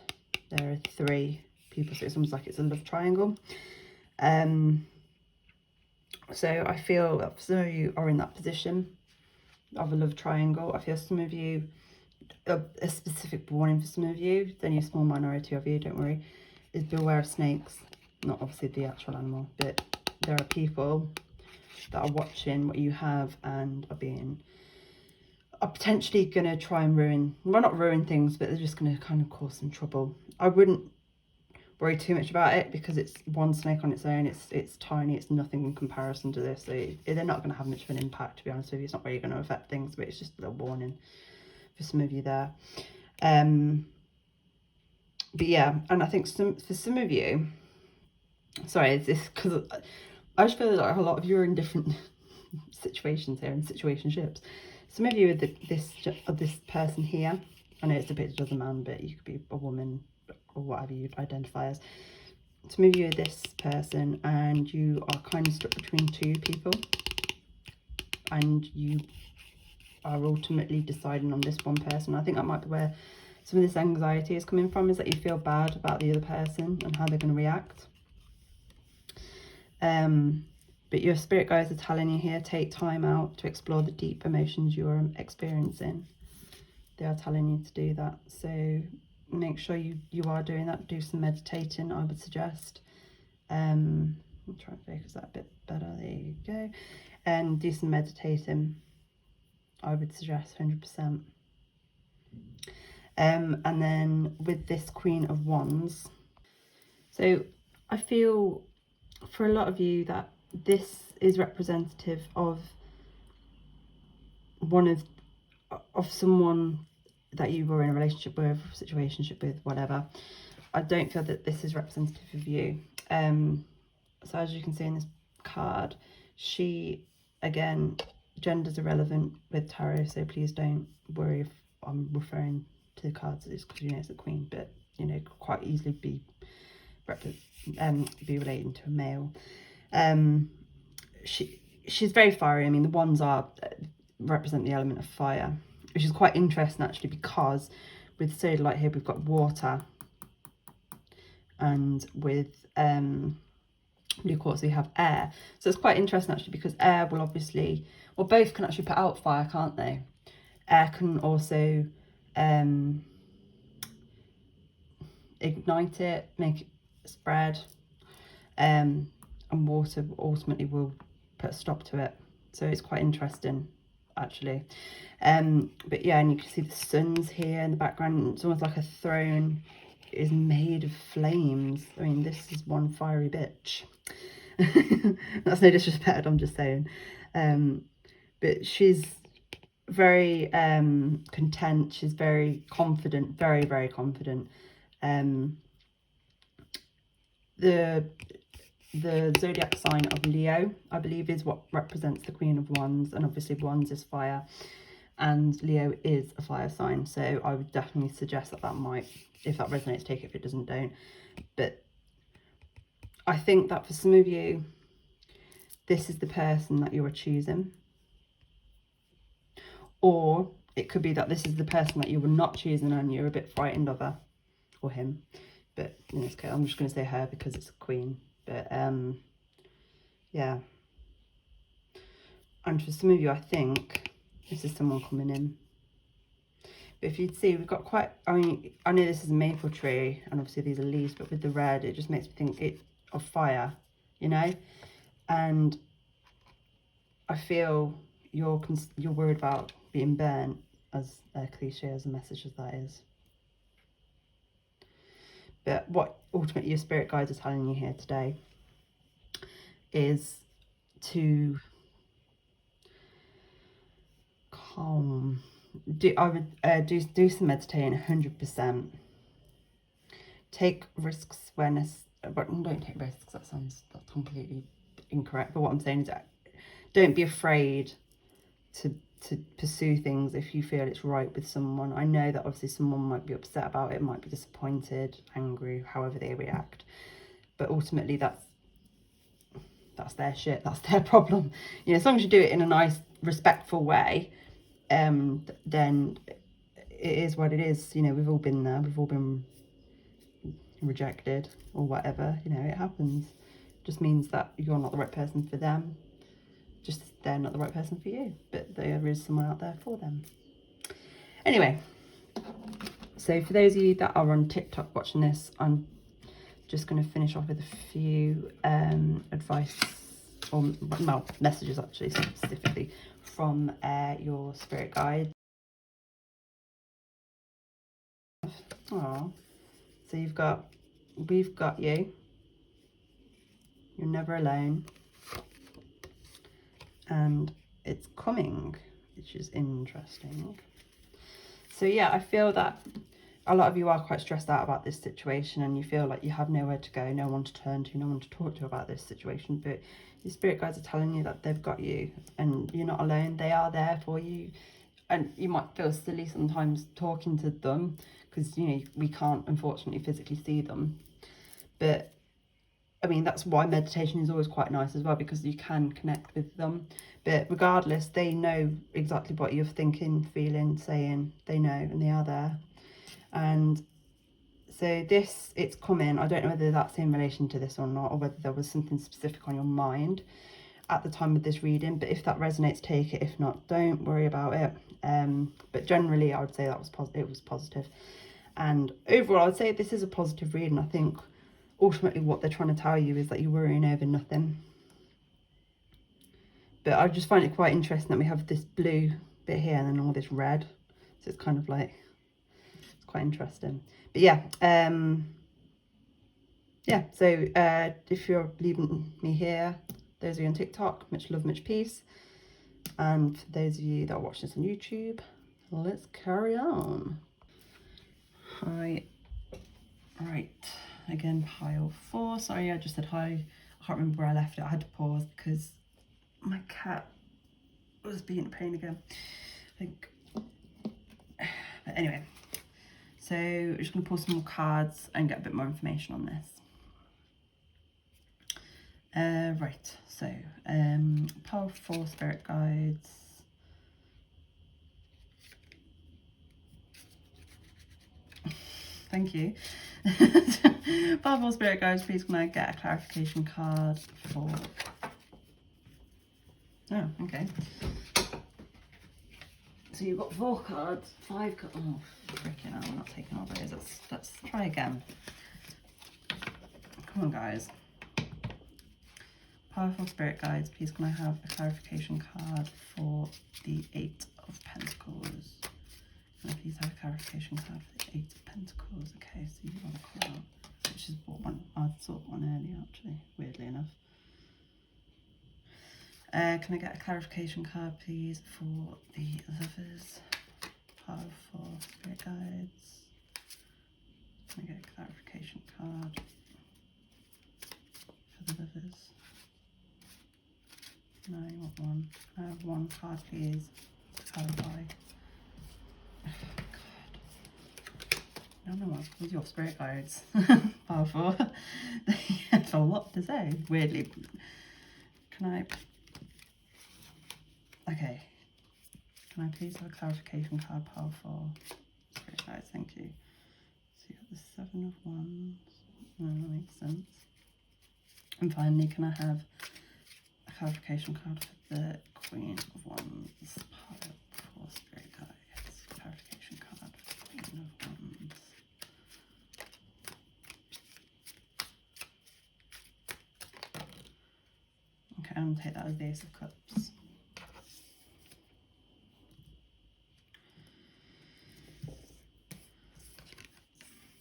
there are 3 people, so it's almost like it's a love triangle. So I feel that some of you are in that position of a love triangle. I feel some of you, a specific warning for some of you, then a small minority of you, don't worry, is beware of snakes. Not obviously the actual animal, but there are people that are watching what you have and are potentially going to try and ruin, well, not ruin things, but they're just going to kind of cause some trouble. I wouldn't worry too much about it because it's one snake on its own. It's tiny, it's nothing in comparison to this, so they're not going to have much of an impact, to be honest with you. It's not really going to affect things, but it's just a little warning for some of you there. But yeah, and I think for some of you, sorry, it's this because I just feel like a lot of you are in different situations here, in situationships. Some of you are this person here. I know it's a picture of a man, but you could be a woman or whatever you identify as. Some of you are this person and you are kind of stuck between 2 people, and you are ultimately deciding on this one person. I think that might be where some of this anxiety is coming from, is that you feel bad about the other person and how they're going to react. But your spirit guides are telling you here, take time out to explore the deep emotions you are experiencing. They are telling you to do that. So make sure you are doing that. Do some meditating, I would suggest. I'll try and focus that a bit better. There you go. And do some meditating, I would suggest, 100%. And then with this Queen of Wands, so I feel for a lot of you that this is representative of someone that you were in a relationship with, situationship with, whatever. I don't feel that this is representative of you. So as you can see in this card, she, again, gender's irrelevant with tarot, so please don't worry if I'm referring to the cards as because you know it's a queen, but you know, quite easily be relating to a male. She's very fiery. I mean, the wands represent the element of fire, which is quite interesting actually, because with sodalite here we've got water, and with blue quartz we have air. So it's quite interesting actually, because air will obviously, well, both can actually put out fire, can't they? Air can also ignite it, make it spread, and water ultimately will put a stop to it. So it's quite interesting actually. But yeah, and you can see the suns here in the background. It's almost like a throne is made of flames. I mean, this is one fiery bitch. That's no disrespect, I'm just saying. But she's very content, she's very confident, very, very confident. The zodiac sign of Leo, I believe, is what represents the Queen of Wands, and obviously Wands is fire, and Leo is a fire sign, so I would definitely suggest that might, if that resonates, take it. If it doesn't, don't. But I think that for some of you, this is the person that you are choosing, or it could be that this is the person that you were not choosing and you're a bit frightened of her or him. But in this case, I'm just going to say her because it's a queen. But yeah, and for some of you, I think this is someone coming in. But if you'd see, we've got quite, I mean, I know this is a maple tree, and obviously these are leaves, but with the red, it just makes me think of fire, you know? And I feel you're worried about being burnt, as cliche as a message as that is. But what ultimately your spirit guides are telling you here today is to calm. I would do some meditating 100%. Take risks when but don't take risks. That's completely incorrect. But what I'm saying is that don't be afraid to pursue things if you feel it's right with someone. I know that obviously someone might be upset about it, might be disappointed, angry, however they react. But ultimately that's their shit, that's their problem. You know, as long as you do it in a nice, respectful way, then it is what it is. You know, we've all been there, we've all been rejected or whatever, you know, it happens. It just means that you're not the right person for them, just they're not the right person for you, but there is someone out there for them. Anyway, so for those of you that are on TikTok watching this, I'm just going to finish off with a few advice, or well, messages actually, specifically from your spirit guide. Oh, so we've got you, you're never alone, and it's coming, which is interesting. So yeah, I feel that a lot of you are quite stressed out about this situation, and you feel like you have nowhere to go, no one to turn to, no one to talk to about this situation. But your spirit guides are telling you that they've got you and you're not alone. They are there for you. And you might feel silly sometimes talking to them because, you know, we can't unfortunately physically see them. But I mean, that's why meditation is always quite nice as well, because you can connect with them. But regardless, they know exactly what you're thinking, feeling, saying. They know, and they are there. And so this, it's coming. I don't know whether that's in relation to this or not, or whether there was something specific on your mind at the time of this reading. But if that resonates, take it. If not, don't worry about it. But generally, I would say that was it was positive. And overall, I would say this is a positive reading. I think ultimately what they're trying to tell you is that you're worrying over nothing. But I just find it quite interesting that we have this blue bit here and then all this red. So it's kind of like, it's quite interesting. But yeah, yeah, so if you're leaving me here, those of you on TikTok, much love, much peace. And for those of you that are watching this on YouTube, let's carry on. Hi. Right, again, pile 4. Sorry, I just said hi. I can't remember where I left it. I had to pause because my cat was being a pain again, I think. But anyway, so I'm just going to pull some more cards and get a bit more information on this. Right, so pile 4 spirit guides. Thank you. Pile 4 spirit guides, please can I get a clarification card for... Oh, okay. So you've got 4 cards, 5 cards. Oh, freaking hell, I'm not taking all those. Let's try again. Come on, guys. Powerful spirit guides, please can I have a clarification card for the 8 of Pentacles? Can I please have a clarification card for the 8 of Pentacles? Okay, so you want a crown, which is what one I thought one earlier, actually, weirdly enough. Can I get a clarification card, please, for the Lovers? Powerful spirit guides. Can I get a clarification card for the Lovers? No, I want one. Can I have one card, please, to clarify? Oh, God. I don't know what with your spirit guides. Powerful. That's a lot to say, weirdly. Can I... Okay. Can I please have a clarification card, powerful spirit guides? Thank you. So you got the 7 of Wands. Oh, that makes sense. And finally, can I have a clarification card for the Queen of Wands? Pile 4 spirit guides. Clarification card and take that as the Ace of Cups.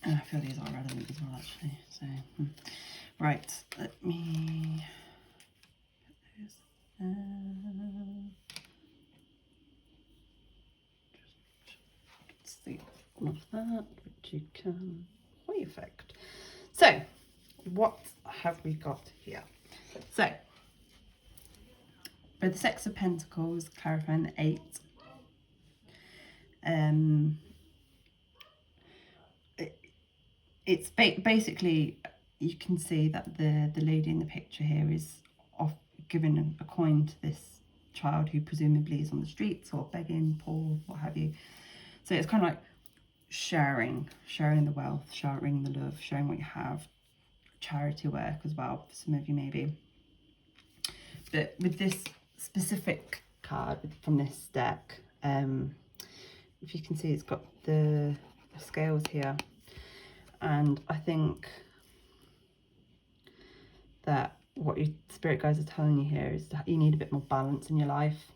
And I feel these are relevant as well, actually. So, right, let me get those. Just see all of that, which you can effect. So, what have we got here? So, with the Six of Pentacles, clarifying the 8. It's basically, you can see that the lady in the picture here is giving a coin to this child who presumably is on the streets or begging, poor, what have you. So it's kind of like sharing the wealth, sharing the love, sharing what you have. Charity work as well for some of you maybe. But with this specific card from this deck, if you can see, it's got the scales here. And I think that what your spirit guides are telling you here is that you need a bit more balance in your life.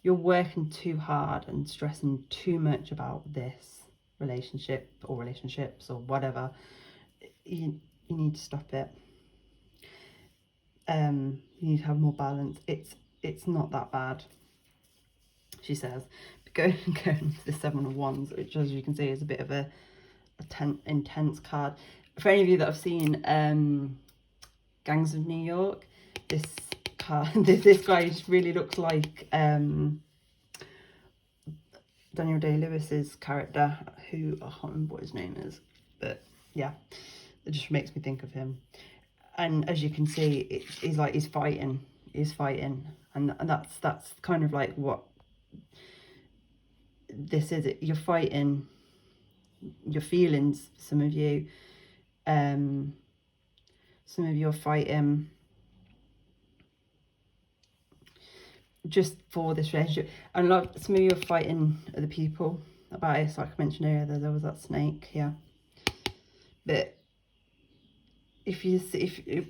You're working too hard and stressing too much about this relationship or relationships or whatever. You need to stop it. You need to have more balance. It's not that bad, she says. But going to the Seven of Wands, which as you can see is a bit of a intense card. For any of you that have seen Gangs of New York, this card, this guy really looks like Daniel Day-Lewis's character, who I can't remember what his name is, but yeah, it just makes me think of him. And as you can see, he's fighting, and that's kind of like what this is. You're fighting your feelings. Some of you are fighting just for this relationship, and some of you are fighting other people about it. So like I mentioned earlier, there was that snake here. But if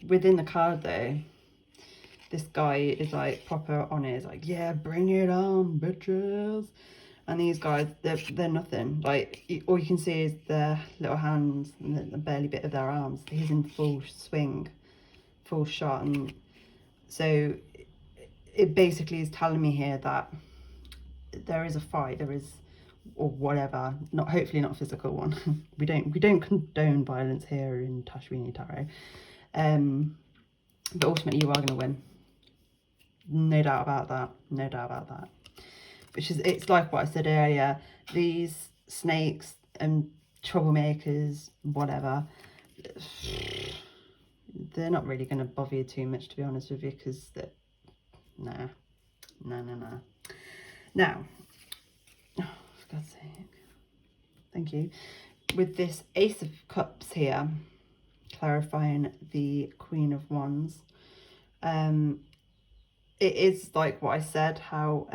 within the card though, this guy is like proper on it. It's like, yeah, bring it on, bitches. And these guys, they're nothing. Like, all you can see is their little hands and the barely bit of their arms. He's in full swing, full shot. And so it basically is telling me here that there is a fight, or whatever. Hopefully not a physical one. we don't condone violence here in Tashwini Tarot. But ultimately you are going to win. No doubt about that. No doubt about that. It's like what I said earlier, these snakes and troublemakers, whatever, they're not really going to bother you too much, to be honest with you, because nah. Now, oh, for God's sake, thank you. With this Ace of Cups here, clarifying the Queen of Wands, it is like what I said, how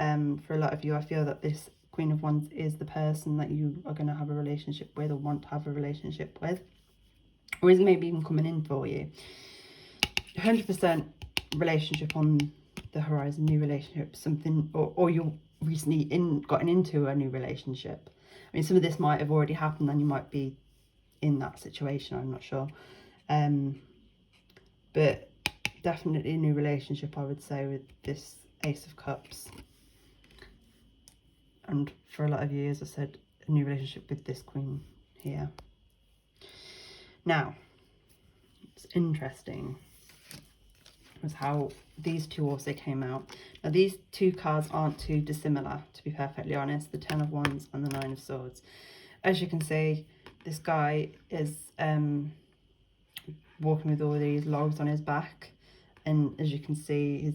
for a lot of you, I feel that this Queen of Wands is the person that you are going to have a relationship with or want to have a relationship with, or is maybe even coming in for you. 100% relationship on the horizon, new relationship, something, or you're recently gotten into a new relationship. I mean, some of this might have already happened and you might be in that situation, I'm not sure. But definitely a new relationship, I would say, with this Ace of Cups. And for a lot of you, as I said, a new relationship with this Queen here. Now, it's interesting was how these two also came out. Now, these two cards aren't too dissimilar, to be perfectly honest, the Ten of Wands and the Nine of Swords. As you can see, this guy is walking with all these logs on his back, and as you can see,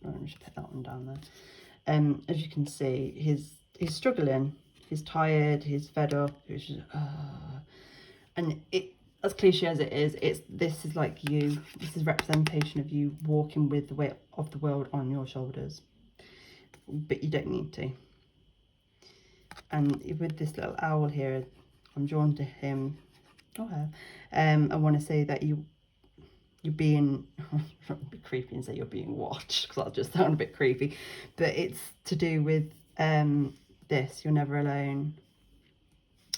let me just put that one down there. As you can see, he's struggling, he's tired, he's fed up, and as cliche as it is, this is like you. This is representation of you walking with the weight of the world on your shoulders, but you don't need to. And with this little owl here, I'm drawn to him. I want to say that you're you're being, a bit creepy and say you're being watched, because that'll just sound a bit creepy, but it's to do with this, you're never alone.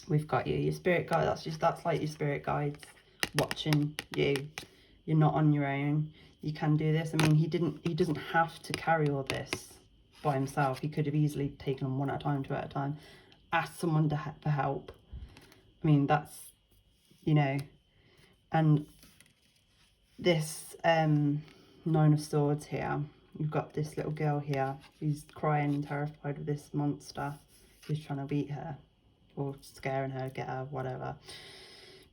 We've got you, your spirit guide, that's like your spirit guides watching you. You're not on your own. You can do this. I mean, he doesn't have to carry all this by himself. He could have easily taken them one at a time, two at a time, asked someone for help. I mean, that's, you know, and this Nine of Swords here, you've got this little girl here who's crying and terrified of this monster who's trying to beat her or scaring her, get her, whatever.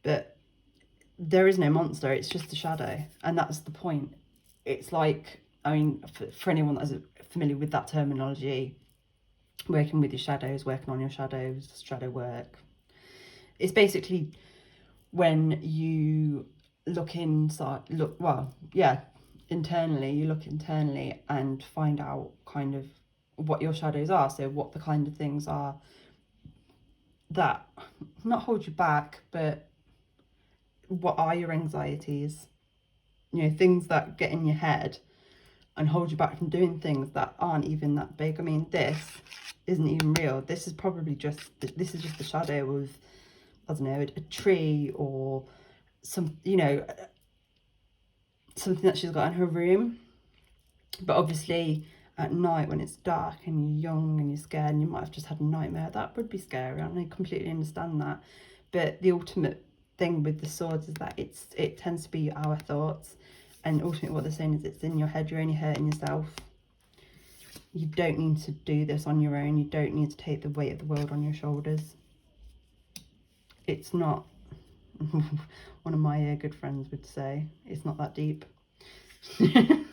But there is no monster, it's just a shadow, and that's the point. It's like, I mean, for anyone that's familiar with that terminology, working with your shadows, working on your shadows, shadow work, it's basically when you look inside, internally, you look internally and find out kind of what your shadows are. So what the kind of things are that not hold you back, but what are your anxieties, you know, things that get in your head and hold you back from doing things that aren't even that big. I mean, this isn't even real. This is probably just the shadow of, I don't know, a tree or some, you know, something that she's got in her room. But obviously at night when it's dark and you're young and you're scared and you might have just had a nightmare, that would be scary, and I completely understand that. But the ultimate thing with the swords is that it tends to be our thoughts, and ultimately what they're saying is it's in your head. You're only hurting yourself. You don't need to do this on your own. You don't need to take the weight of the world on your shoulders. It's not, one of my good friends would say, it's not that deep. And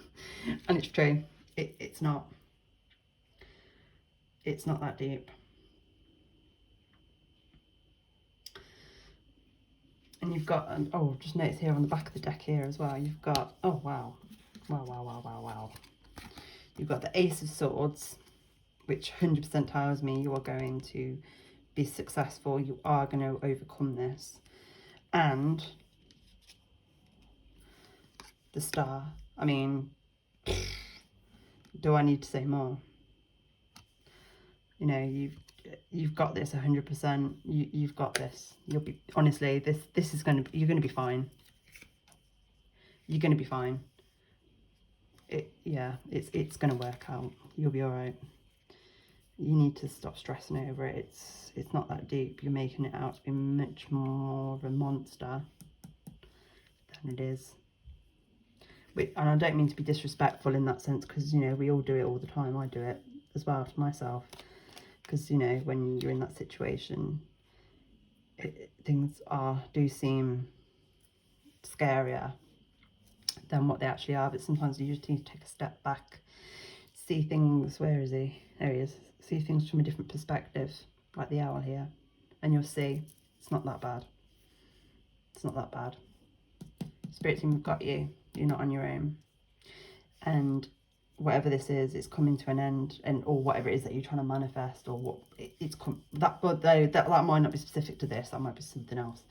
it's true. It's not that deep. And you've got, oh, just notice here on the back of the deck here as well, you've got, oh wow, wow. You've got the Ace of Swords, which 100% tells me you are going to be successful. You are going to overcome this. And the Star. I mean, do I need to say more? You know, you've got this 100%. You've got this. You'll be, honestly, this is going to, you're going to be fine. You're going to be fine. It's going to work out. You'll be all right. You need to stop stressing over it. It's not that deep. You're making it out to be much more of a monster than it is. And I don't mean to be disrespectful in that sense, because, you know, we all do it all the time. I do it as well to myself, because, you know, when you're in that situation, things do seem scarier than what they actually are. But sometimes you just need to take a step back, see things. Where is he? There he is. See things from a different perspective, like the owl here, and you'll see it's not that bad. It's not that bad. Spirit team have got you. You're not on your own. And whatever this is, it's coming to an end, and or whatever it is that you're trying to manifest, or what that might not be specific to this. That might be something else.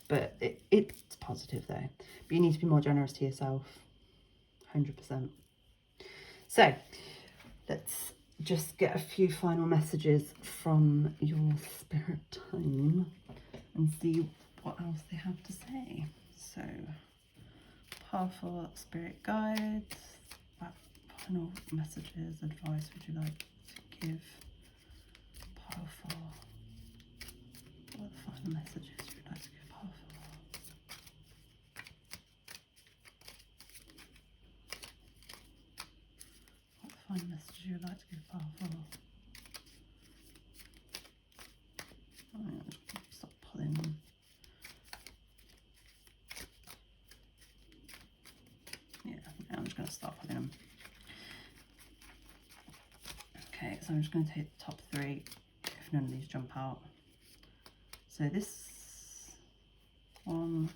But it's positive though. But you need to be more generous to yourself. 100%. So let's just get a few final messages from your spirit team and see what else they have to say. So, powerful spirit guides. What final messages, advice would you like to give? Powerful. What are the final messages you'd like to give? Powerful. What final message you'd like to give? Powerful. I'm just going to stop pulling them. Yeah, I'm just going to start pulling them. Okay, so I'm just going to take the top three if none of these jump out. So this one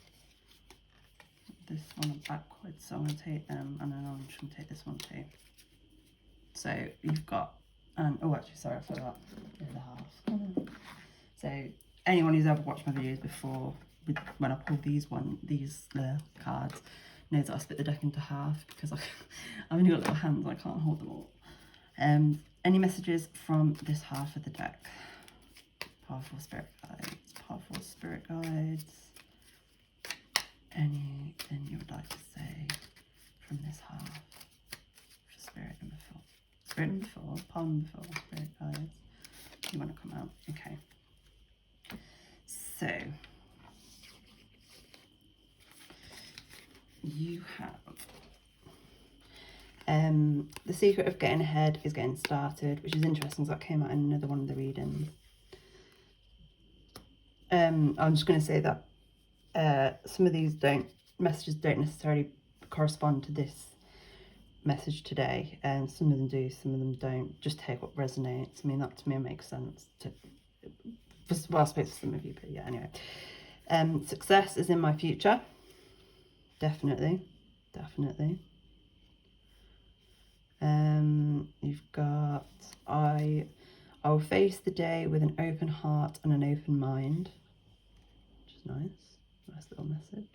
are backwards, so I'm going to take them, and then I'm just going to take this one too. So you've got, oh actually sorry, I forgot, there's a half. So anyone who's ever watched my videos before, when I pull these cards, knows that I split the deck into half because I've only got little hands, I can't hold them all. Any messages from this half of the deck? Powerful spirit guides, powerful spirit guides. Anything you would like to say from this half for spirit number 4? Spirit number 4, pile number 4, spirit guides. You want to come out? Okay. So you have the secret of getting ahead is getting started, which is interesting because that came out in another one of the readings. I'm just going to say that some of these messages don't necessarily correspond to this message today, and some of them do, some of them don't. Just take what resonates. I mean, that to me makes sense. Well, I suppose for some of you, but yeah, anyway. Success is in my future. Definitely. You've got, I will face the day with an open heart and an open mind, which is nice. Nice little message.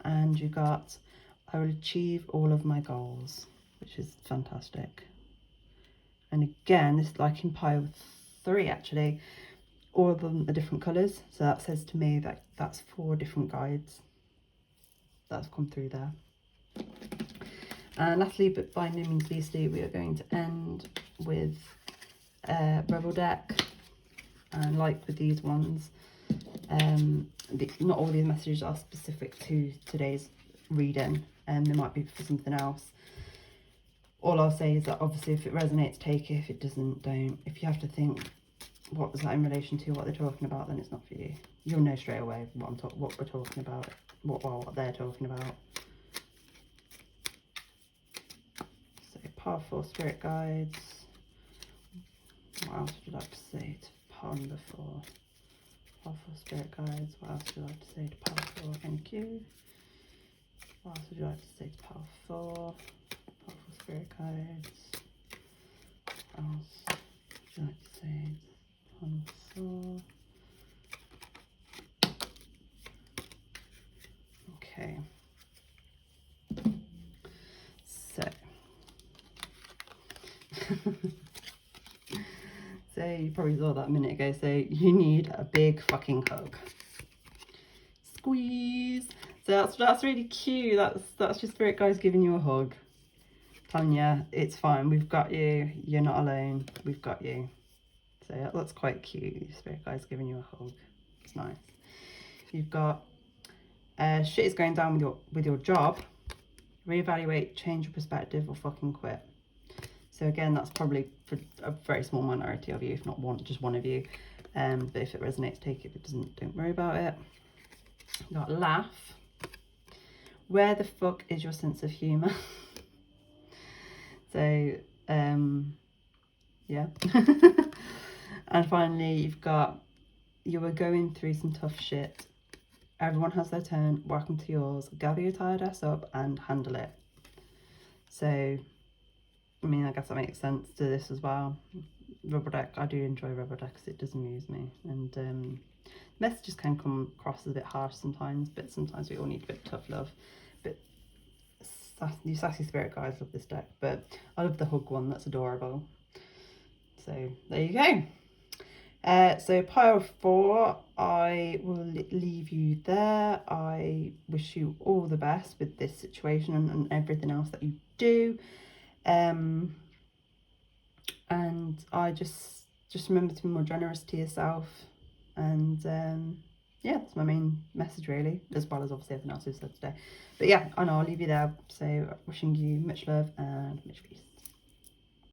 And you got, I will achieve all of my goals, which is fantastic. And again, this is like in pile 3 actually, all of them are different colours. So that says to me that that's 4 different guides that's come through there. And lastly, but by no means leastly, we are going to end with Rebel deck. And like with these ones, not all these messages are specific to today's reading, and they might be for something else. All I'll say is that obviously if it resonates, take it. If it doesn't, don't. If you have to think, what was that in relation to what they're talking about, then it's not for you. You'll know straight away what we're talking about, what they're talking about. So powerful spirit guides. What else would you like to say to pile number 4? Powerful spirit guides. What else would you like to say to pile 4? Thank you. What else would you like to say to pile 4? Powerful spirit guides. What else would you like to say to pile 4? Okay. So. So you probably saw that a minute ago. So you need a big fucking hug. Squeeze. So that's really cute. That's your spirit guides giving you a hug. Telling you it's fine. We've got you. You're not alone. We've got you. So that's quite cute. Your spirit guides giving you a hug. It's nice. You've got shit is going down with your job. Reevaluate, change your perspective, or fucking quit. So again, that's probably for a very small minority of you, if not just one of you. But if it resonates, take it. If it doesn't, don't worry about it. You got laugh. Where the fuck is your sense of humour? So, yeah. And finally, you've got, you were going through some tough shit. Everyone has their turn. Welcome to yours. Gather your tired ass up and handle it. So, I mean, I guess that makes sense to this as well. Rubber deck, I do enjoy rubber deck because it does amuse me. And messages can come across as a bit harsh sometimes, but sometimes we all need a bit of tough love. But you sassy spirit guys love this deck, but I love the hug one, that's adorable. So there you go. So pile 4, I will leave you there. I wish you all the best with this situation and everything else that you do. And I just remember to be more generous to yourself, and yeah, that's my main message really, as well as obviously everything else we've said today. But yeah, I know I'll leave you there. So wishing you much love and much peace.